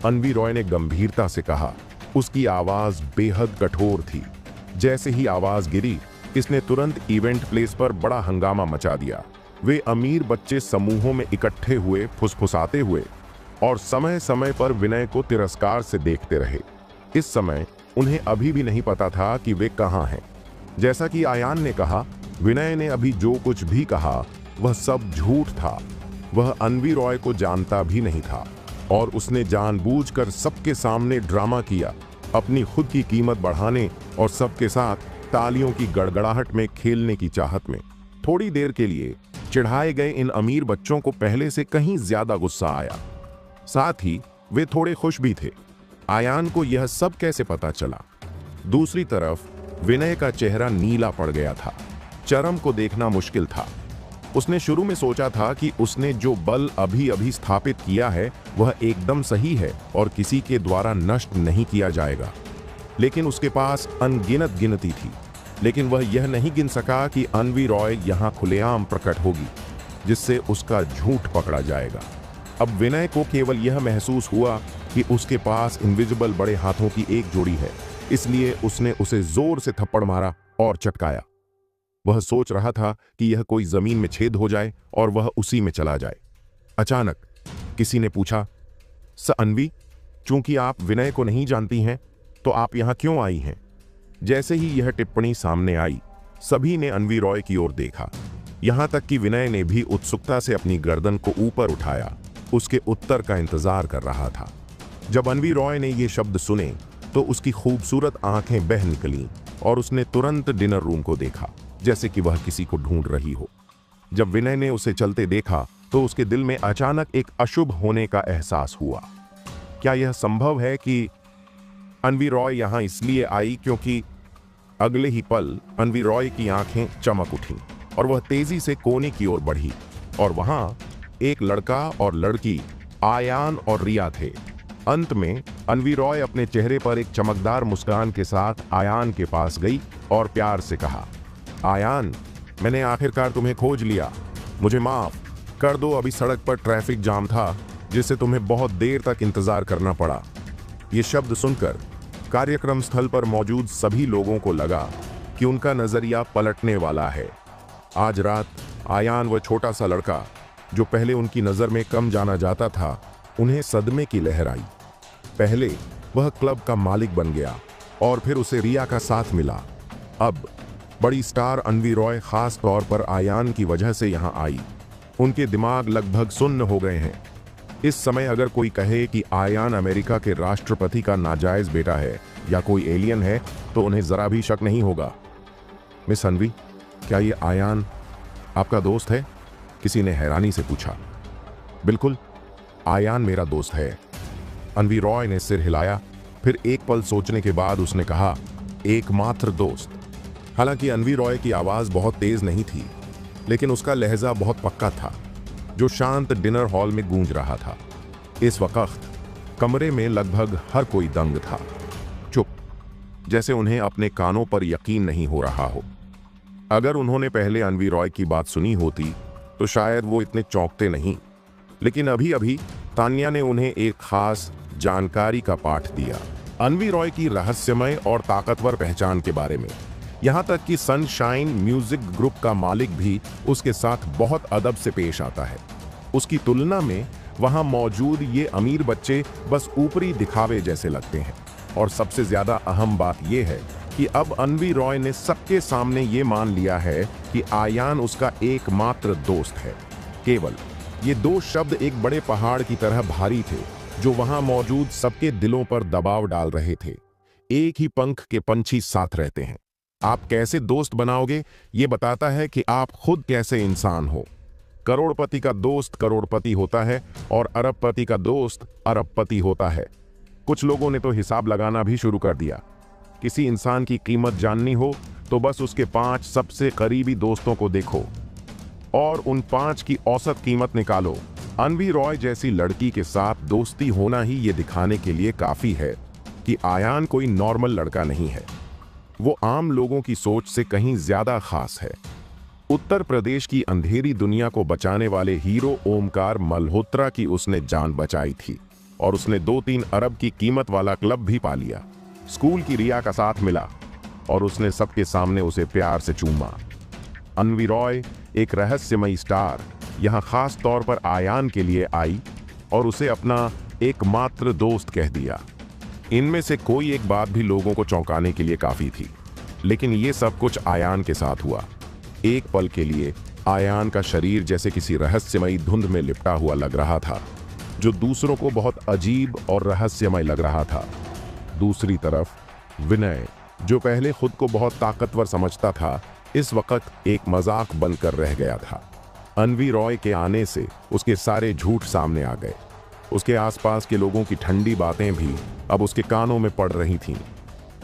अनवी रॉय ने गंभीरता से कहा। उसकी आवाज बेहद कठोर थी। जैसे ही आवाज गिरी, इसने तुरंत इवेंट प्लेस पर बड़ा हंगामा मचा दिया। वे अमीर बच्चे समूहों में इकट्ठे हुए, फुसफुसाते हुए और समय समय पर विनय को तिरस्कार से देखते रहे। इस समय उन्हें अभी भी नहीं पता था कि वे कहां हैं। जैसा कि आयान ने कहा, विनय ने अभी जो कुछ भी कहा वह सब झूठ था। वह अनवी रॉय को जानता भी नहीं था और उसने जानबूझकर सबके सामने ड्रामा किया, अपनी खुद की कीमत बढ़ाने और सबके साथ तालियों की गड़गड़ाहट में खेलने की चाहत में। थोड़ी देर के लिए चिढ़ाए गए इन अमीर बच्चों को पहले से कहीं ज्यादा गुस्सा आया। साथ ही वे थोड़े खुश भी थे। आयान को यह सब कैसे पता चला? दूसरी तरफ विनय का चेहरा नीला पड़ गया था। चरम को देखना मुश्किल था। उसने शुरू में सोचा था कि उसने जो बल अभी अभी स्थापित किया है वह एकदम सही है और किसी के द्वारा नष्ट नहीं किया जाएगा। लेकिन उसके पास अनगिनत गिनती थी। लेकिन वह यह नहीं गिन सका कि अनवी रॉय यहां खुलेआम प्रकट होगी, जिससे उसका झूठ पकड़ा जाएगा। अब विनय को केवल यह महसूस हुआ कि उसके पास इनविजिबल बड़े हाथों की एक जोड़ी है, इसलिए उसने उसे जोर से थप्पड़ मारा और चटकाया। वह सोच रहा था कि यह कोई जमीन में छेद हो जाए और वह उसी में चला जाए। अचानक किसी ने पूछा, अनवी, चूंकि आप विनय को नहीं जानती हैं तो आप यहां क्यों आई हैं? जैसे ही यह टिप्पणी सामने आई, सभी ने अनवी रॉय की ओर देखा। यहां तक कि विनय ने भी उत्सुकता से अपनी गर्दन को ऊपर उठाया, उसके उत्तर का इंतजार कर रहा था। जब अनवी रॉय ने ये शब्द सुने तो उसकी खूबसूरत आंखें बह निकलीं और उसने तुरंत डिनर रूम को देखा, जैसे कि वह किसी को ढूंढ रही हो। जब विनय ने उसे चलते देखा तो उसके दिल में अचानक एक अशुभ होने का एहसास हुआ। क्या यह संभव है कि अनवी रॉय यहां इसलिए आई क्योंकि? अगले ही पल अनवी रॉय की आंखें चमक उठीं। और वह तेजी से कोने की ओर बढ़ी और वहां एक लड़का और लड़की आयान और रिया थे। अंत में अन्वी रॉय अपने चेहरे पर एक चमकदार मुस्कान के साथ आयान के पास गई और प्यार से कहा, आयान, मैंने आखिरकार तुम्हें खोज लिया। मुझे माफ कर दो, अभी सड़क पर ट्रैफिक जाम था जिससे तुम्हें बहुत देर तक इंतजार करना पड़ा। ये शब्द सुनकर कार्यक्रम स्थल पर मौजूद सभी लोगों को लगा कि उनका नजरिया पलटने वाला है। आज रात आयान, वह छोटा सा लड़का जो पहले उनकी नजर में कम जाना जाता था, उन्हें सदमे की लहर आई। पहले वह क्लब का मालिक बन गया और फिर उसे रिया का साथ मिला। अब बड़ी स्टार अन्वी रॉय खास तौर पर आयान की वजह से यहां आई। उनके दिमाग लगभग सुन्न हो गए हैं। इस समय अगर कोई कहे कि आयान अमेरिका के राष्ट्रपति का नाजायज बेटा है या कोई एलियन है तो उन्हें जरा भी शक नहीं होगा। मिस अन्वी, क्या ये आयान आपका दोस्त है? किसी ने हैरानी से पूछा। बिल्कुल, आयान मेरा दोस्त है। अन्वी रॉय ने सिर हिलाया, फिर एक पल सोचने के बाद उसने कहा, एकमात्र दोस्त। हालांकि अन्वी रॉय की आवाज बहुत तेज नहीं थी, लेकिन उसका लहजा बहुत पक्का था, जो शांत डिनर हॉल में गूंज रहा था। इस वक्त कमरे में लगभग हर कोई दंग था, चुप, जैसे उन्हें अपने कानों पर यकीन नहीं हो रहा हो। अगर उन्होंने पहले अन्वी रॉय की बात सुनी होती तो शायद वो इतने चौंकते नहीं, लेकिन अभी अभी तान्या ने उन्हें एक खास जानकारी का पाठ दिया, अन्वी रॉय की रहस्यमय और ताकतवर पहचान के बारे में। यहां तक कि सनशाइन म्यूजिक ग्रुप का मालिक भी उसके साथ बहुत अदब से पेश आता है। उसकी तुलना में वहां मौजूद ये अमीर बच्चे बस ऊपरी दिखावे जैसे लगते हैं। और सबसे ज्यादा अहम बात यह है कि अब अन्वी रॉय ने सबके सामने ये मान लिया है कि आयान उसका एकमात्र दोस्त है। केवल ये दो शब्द एक बड़े पहाड़ की तरह भारी थे, जो वहां मौजूद सबके दिलों पर दबाव डाल रहे थे। एक ही पंख के पंछी साथ रहते हैं। आप कैसे दोस्त बनाओगे, ये बताता है कि आप खुद कैसे इंसान हो। करोड़पति का दोस्त करोड़पति होता है और अरबपति का दोस्त अरबपति होता है। कुछ लोगों ने तो हिसाब लगाना भी शुरू कर दिया। किसी इंसान की कीमत जाननी हो तो बस उसके 5 सबसे करीबी दोस्तों को देखो और उन 5 की औसत कीमत निकालो। अन्वी रॉय जैसी लड़की के साथ दोस्ती होना ही ये दिखाने के लिए काफी है कि आयान कोई नॉर्मल लड़का नहीं है। वो आम लोगों की सोच से कहीं ज्यादा खास है। उत्तर प्रदेश की अंधेरी दुनिया को बचाने वाले हीरो ओमकार मल्होत्रा की उसने जान बचाई थी और उसने 2-3 अरब की कीमत वाला क्लब भी पा लिया। स्कूल की रिया का साथ मिला और उसने सबके सामने उसे प्यार से चूमा। अन्वी रॉय, एक रहस्यमयी स्टार, यहां खास तौर पर आयान के लिए आई और उसे अपना एकमात्र दोस्त कह दिया। इनमें से कोई एक बात भी लोगों को चौंकाने के लिए काफी थी, लेकिन ये सब कुछ आयान के साथ हुआ। एक पल के लिए आयान का शरीर जैसे किसी रहस्यमयी धुंध में लिपटा हुआ लग रहा था, जो दूसरों को बहुत अजीब और रहस्यमय लग रहा था। दूसरी तरफ विनय, जो पहले खुद को बहुत ताकतवर समझता था, इस वक्त एक मजाक बनकर रह गया था। अन्वी रॉय के आने से उसके सारे झूठ सामने आ गए। उसके आसपास के लोगों की ठंडी बातें भी अब उसके कानों में पड़ रही थीं।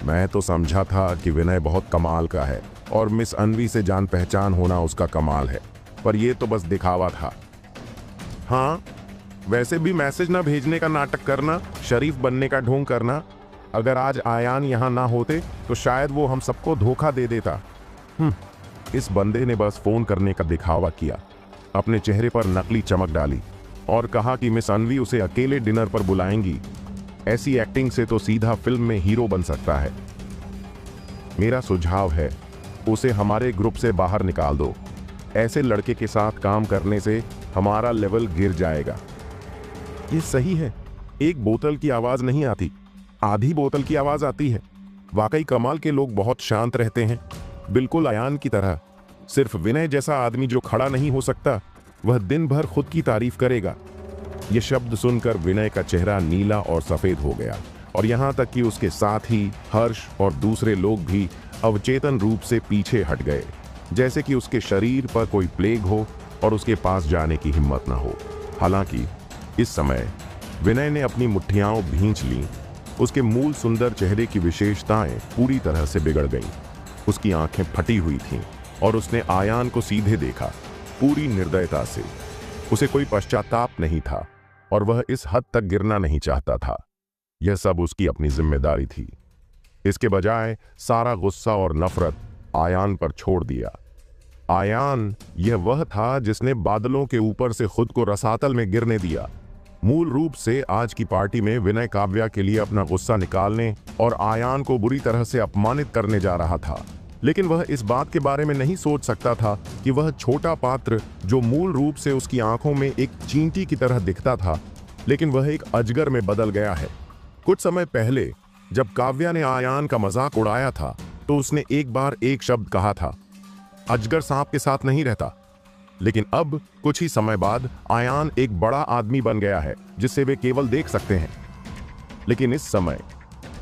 मैं तो समझा था कि विनय बहुत कमाल का है और मिस अन्वी से जान पहचान होना उसका कमाल है, पर यह तो बस दिखावा था। हाँ, वैसे भी मैसेज ना भेजने का नाटक करना, शरीफ बनने का ढोंग करना। अगर आज आयान यहाँ ना होते तो शायद वो हम सबको धोखा दे देता। इस बंदे ने बस फोन करने का दिखावा किया, अपने चेहरे पर नकली चमक डाली और कहा कि मिस अन्वी उसे अकेले डिनर पर बुलाएंगी। ऐसी एक्टिंग से तो सीधा फिल्म में हीरो बन सकता है। मेरा सुझाव है, उसे हमारे ग्रुप से बाहर निकाल दो। ऐसे लड़के के साथ काम करने से हमारा लेवल गिर जाएगा। ये सही है, एक बोतल की आवाज नहीं आती, आधी बोतल की आवाज आती है। वाकई कमाल के लोग बहुत शांत रहते हैं, बिल्कुल आयान की तरह। सिर्फ विनय जैसा आदमी जो खड़ा नहीं हो सकता, वह दिन भर खुद की तारीफ करेगा। यह शब्द सुनकर विनय का चेहरा नीला और सफेद हो गया और यहां तक कि उसके साथ ही हर्ष और दूसरे लोग भी अवचेतन रूप से पीछे हट गए, जैसे कि उसके शरीर पर कोई प्लेग हो और उसके पास जाने की हिम्मत न हो। हालांकि इस समय विनय ने अपनी मुट्ठियां भींच लीं। उसके मूल सुंदर चेहरे की विशेषताएं पूरी तरह से बिगड़ गईं। उसकी आंखें फटी हुई थीं और उसने आयान को सीधे देखा, पूरी निर्दयता से। उसे कोई पश्चाताप नहीं था और वह इस हद तक गिरना नहीं चाहता था। यह सब उसकी अपनी जिम्मेदारी थी। इसके बजाय सारा गुस्सा और नफरत आयान पर छोड़ दिया। आयान यह वह था जिसने बादलों के ऊपर से खुद को रसातल में गिरने दिया। मूल रूप से आज की पार्टी में विनय काव्या के लिए अपना गुस्सा निकालने और आयान को बुरी तरह से अपमानित करने जा रहा था, लेकिन वह इस बात के बारे में नहीं सोच सकता था कि वह छोटा पात्र जो मूल रूप से उसकी आंखों में एक चींटी की तरह दिखता था, लेकिन वह एक अजगर में बदल गया है। कुछ समय पहले जब काव्या ने आयान का मजाक उड़ाया था तो उसने एक बार एक शब्द कहा था, अजगर सांप के साथ नहीं रहता। लेकिन अब कुछ ही समय बाद आयान एक बड़ा आदमी बन गया है जिसे वे केवल देख सकते हैं। लेकिन इस समय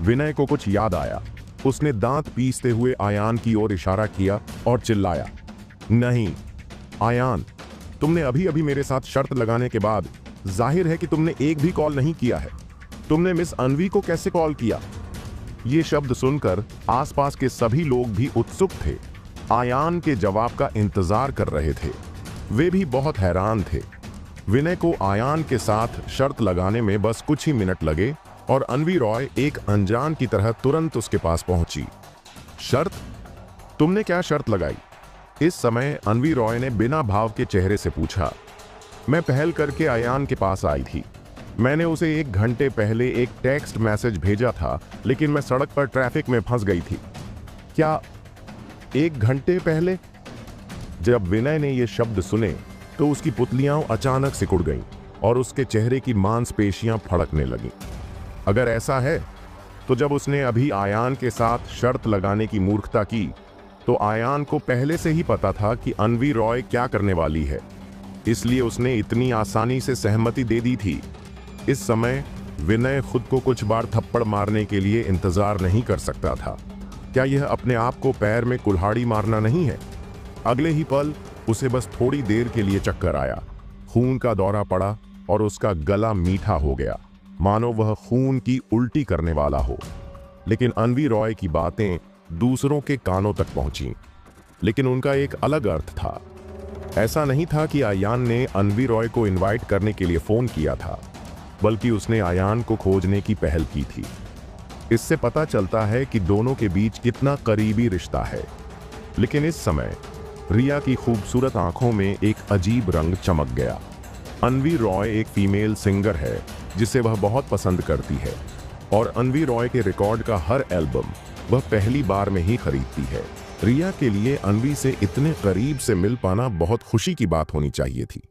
विनय को कुछ याद आया। उसने दांत पीसते हुए आयान की ओर इशारा किया और चिल्लाया, नहीं आयान, तुमने अभी अभी मेरे साथ शर्त लगाने के बाद जाहिर है कि तुमने एक भी कॉल नहीं किया है। तुमने मिस अन्वी को कैसे कॉल किया? ये शब्द सुनकर आसपास के सभी लोग भी उत्सुक थे, आयान के जवाब का इंतजार कर रहे थे। वे भी बहुत हैरान थे। विनय को आयान के साथ शर्त लगाने में बस कुछ ही मिनट लगे और अन्वी रॉय एक अनजान की तरह तुरंत उसके पास पहुंची। शर्त? तुमने क्या शर्त लगाई? इस समय अन्वी रॉय ने बिना भाव के चेहरे से पूछा। मैं पहल करके आयान के पास आई थी। मैंने उसे 1 घंटे पहले एक टेक्स्ट मैसेज भेजा था, लेकिन मैं सड़क पर ट्रैफिक में फंस गई थी। क्या 1 घंटे पहले? जब विनय ने ये शब्द सुने तो उसकी पुतलियां अचानक सिकुड़ गईं और उसके चेहरे की मांसपेशियां फड़कने लगीं। अगर ऐसा है तो जब उसने अभी आयान के साथ शर्त लगाने की मूर्खता की तो आयान को पहले से ही पता था कि अन्वी रॉय क्या करने वाली है, इसलिए उसने इतनी आसानी से सहमति दे दी थी। इस समय विनय खुद को कुछ बार थप्पड़ मारने के लिए इंतजार नहीं कर सकता था। क्या यह अपने आप को पैर में कुल्हाड़ी मारना नहीं है? अगले ही पल उसे बस थोड़ी देर के लिए चक्कर आया, खून का दौरा पड़ा और उसका गला मीठा हो गया, मानो वह खून की उल्टी करने वाला हो। लेकिन अन्वी रॉय की बातें दूसरों के कानों तक पहुंची, लेकिन उनका एक अलग अर्थ था। ऐसा नहीं था कि आयान ने अन्वी रॉय को इनवाइट करने के लिए फोन किया था, बल्कि उसने आयान को खोजने की पहल की थी। इससे पता चलता है कि दोनों के बीच कितना करीबी रिश्ता है। लेकिन इस समय रिया की खूबसूरत आंखों में एक अजीब रंग चमक गया। अन्वी रॉय एक फीमेल सिंगर है जिसे वह बहुत पसंद करती है और अन्वी रॉय के रिकॉर्ड का हर एल्बम वह पहली बार में ही खरीदती है। रिया के लिए अन्वी से इतने करीब से मिल पाना बहुत खुशी की बात होनी चाहिए थी,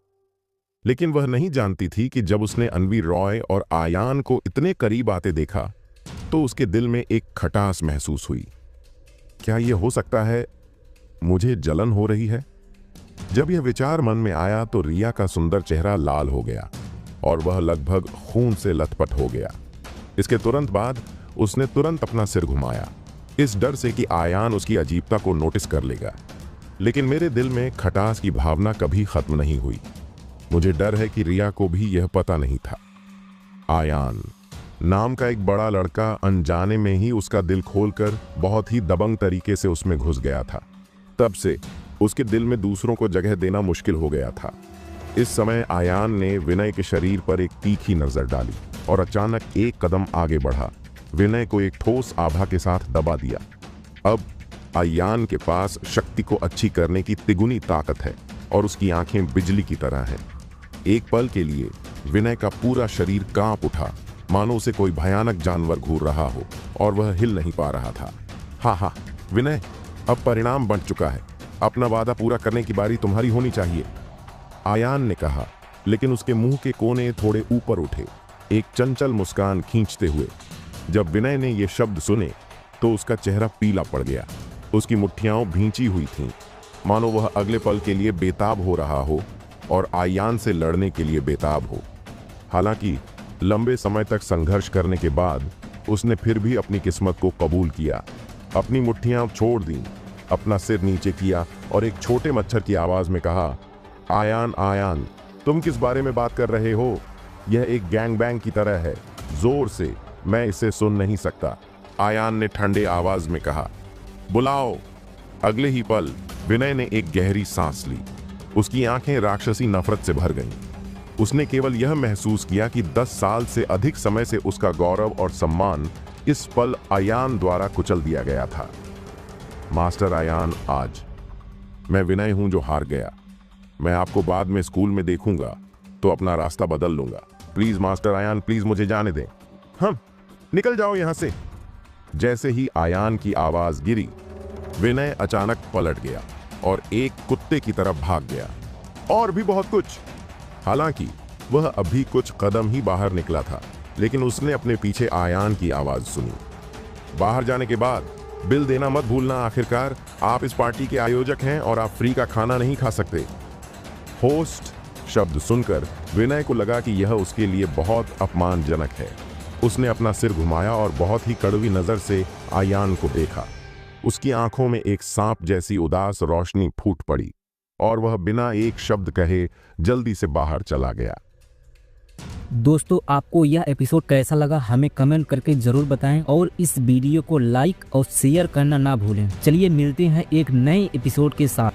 लेकिन वह नहीं जानती थी कि जब उसने अन्वी रॉय और आयान को इतने करीब आते देखा तो उसके दिल में एक खटास महसूस हुई। क्या यह हो सकता है मुझे जलन हो रही है? जब यह विचार मन में आया तो रिया का सुंदर चेहरा लाल हो गया और वह लगभग खून से लथपथ हो गया। इसके तुरंत बाद उसने तुरंत अपना सिर घुमाया, इस डर से कि आयान उसकी अजीबता को नोटिस कर लेगा। लेकिन मेरे दिल में खटास की भावना कभी खत्म नहीं हुई। मुझे डर है कि रिया को भी यह पता नहीं था। आयान नाम का एक बड़ा लड़का अनजाने में ही उसका दिल खोलकर बहुत ही दबंग तरीके से उसमें घुस गया था। तब से उसके दिल में दूसरों को जगह देना मुश्किल हो गया था। इस समय आयान ने विनय के शरीर पर एक तीखी नजर डाली और अचानक एक कदम आगे बढ़ा, विनय को एक ठोस आभा के साथ दबा दिया। अब आयान के पास शक्ति को अच्छी करने की तिगुनी ताकत है और उसकी आंखें बिजली की तरह हैं। एक पल के लिए विनय का पूरा शरीर कांप उठा, मानो उसे कोई भयानक जानवर घूर रहा हो और वह हिल नहीं पा रहा था। हाँ विनय, अब परिणाम बन चुका है। अपना वादा पूरा करने की बारी तुम्हारी होनी चाहिए, आयान ने कहा, लेकिन उसके मुंह के कोने थोड़े ऊपर उठे, एक चंचल मुस्कान खींचते हुए। जब विनय ने ये शब्द सुने तो उसका चेहरा पीला पड़ गया। उसकी मुट्ठियां भींची हुई थीं, मानो वह अगले पल के लिए बेताब हो रहा हो और आयान से लड़ने के लिए बेताब हो। हालांकि लंबे समय तक संघर्ष करने के बाद उसने फिर भी अपनी किस्मत को कबूल किया। अपनी मुट्ठियां छोड़ दी, अपना सिर नीचे किया और एक छोटे मच्छर की आवाज में कहा, आयान, तुम किस बारे में बात कर रहे हो? यह एक गैंग बैंग की तरह है, जोर से, मैं इसे सुन नहीं सकता। आयान ने ठंडे आवाज में कहा, बुलाओ। अगले ही पल विनय ने एक गहरी सांस ली। उसकी आंखें राक्षसी नफरत से भर गईं। उसने केवल यह महसूस किया कि 10 साल से अधिक समय से उसका गौरव और सम्मान इस पल आयान द्वारा कुचल दिया गया था। मास्टर आयान, आज मैं विनय हूं जो हार गया। मैं आपको बाद में स्कूल में देखूंगा तो अपना रास्ता बदल लूंगा। प्लीज मास्टर आयान, प्लीज मुझे जाने दें। हम निकल जाओ यहां से। जैसे ही आयान की आवाज गिरी, विनय अचानक पलट गया और एक कुत्ते की तरफ भाग गया। और भी बहुत कुछ। हालांकि वह अभी कुछ कदम ही बाहर निकला था, लेकिन उसने अपने पीछे आयान की आवाज सुनी। बाहर जाने के बाद बिल देना मत भूलना। आखिरकार आप इस पार्टी के आयोजक हैं और आप फ्री का खाना नहीं खा सकते। होस्ट शब्द सुनकर विनय को लगा कि यह उसके लिए बहुत अपमानजनक है। उसने अपना सिर घुमाया और बहुत ही कड़वी नजर से आयान को देखा। उसकी आंखों में एक सांप जैसी उदास रोशनी फूट पड़ी और वह बिना एक शब्द कहे जल्दी से बाहर चला गया। दोस्तों, आपको यह एपिसोड कैसा लगा हमें कमेंट करके जरूर बताएं और इस वीडियो को लाइक और शेयर करना ना भूलें। चलिए मिलते हैं एक नए एपिसोड के साथ।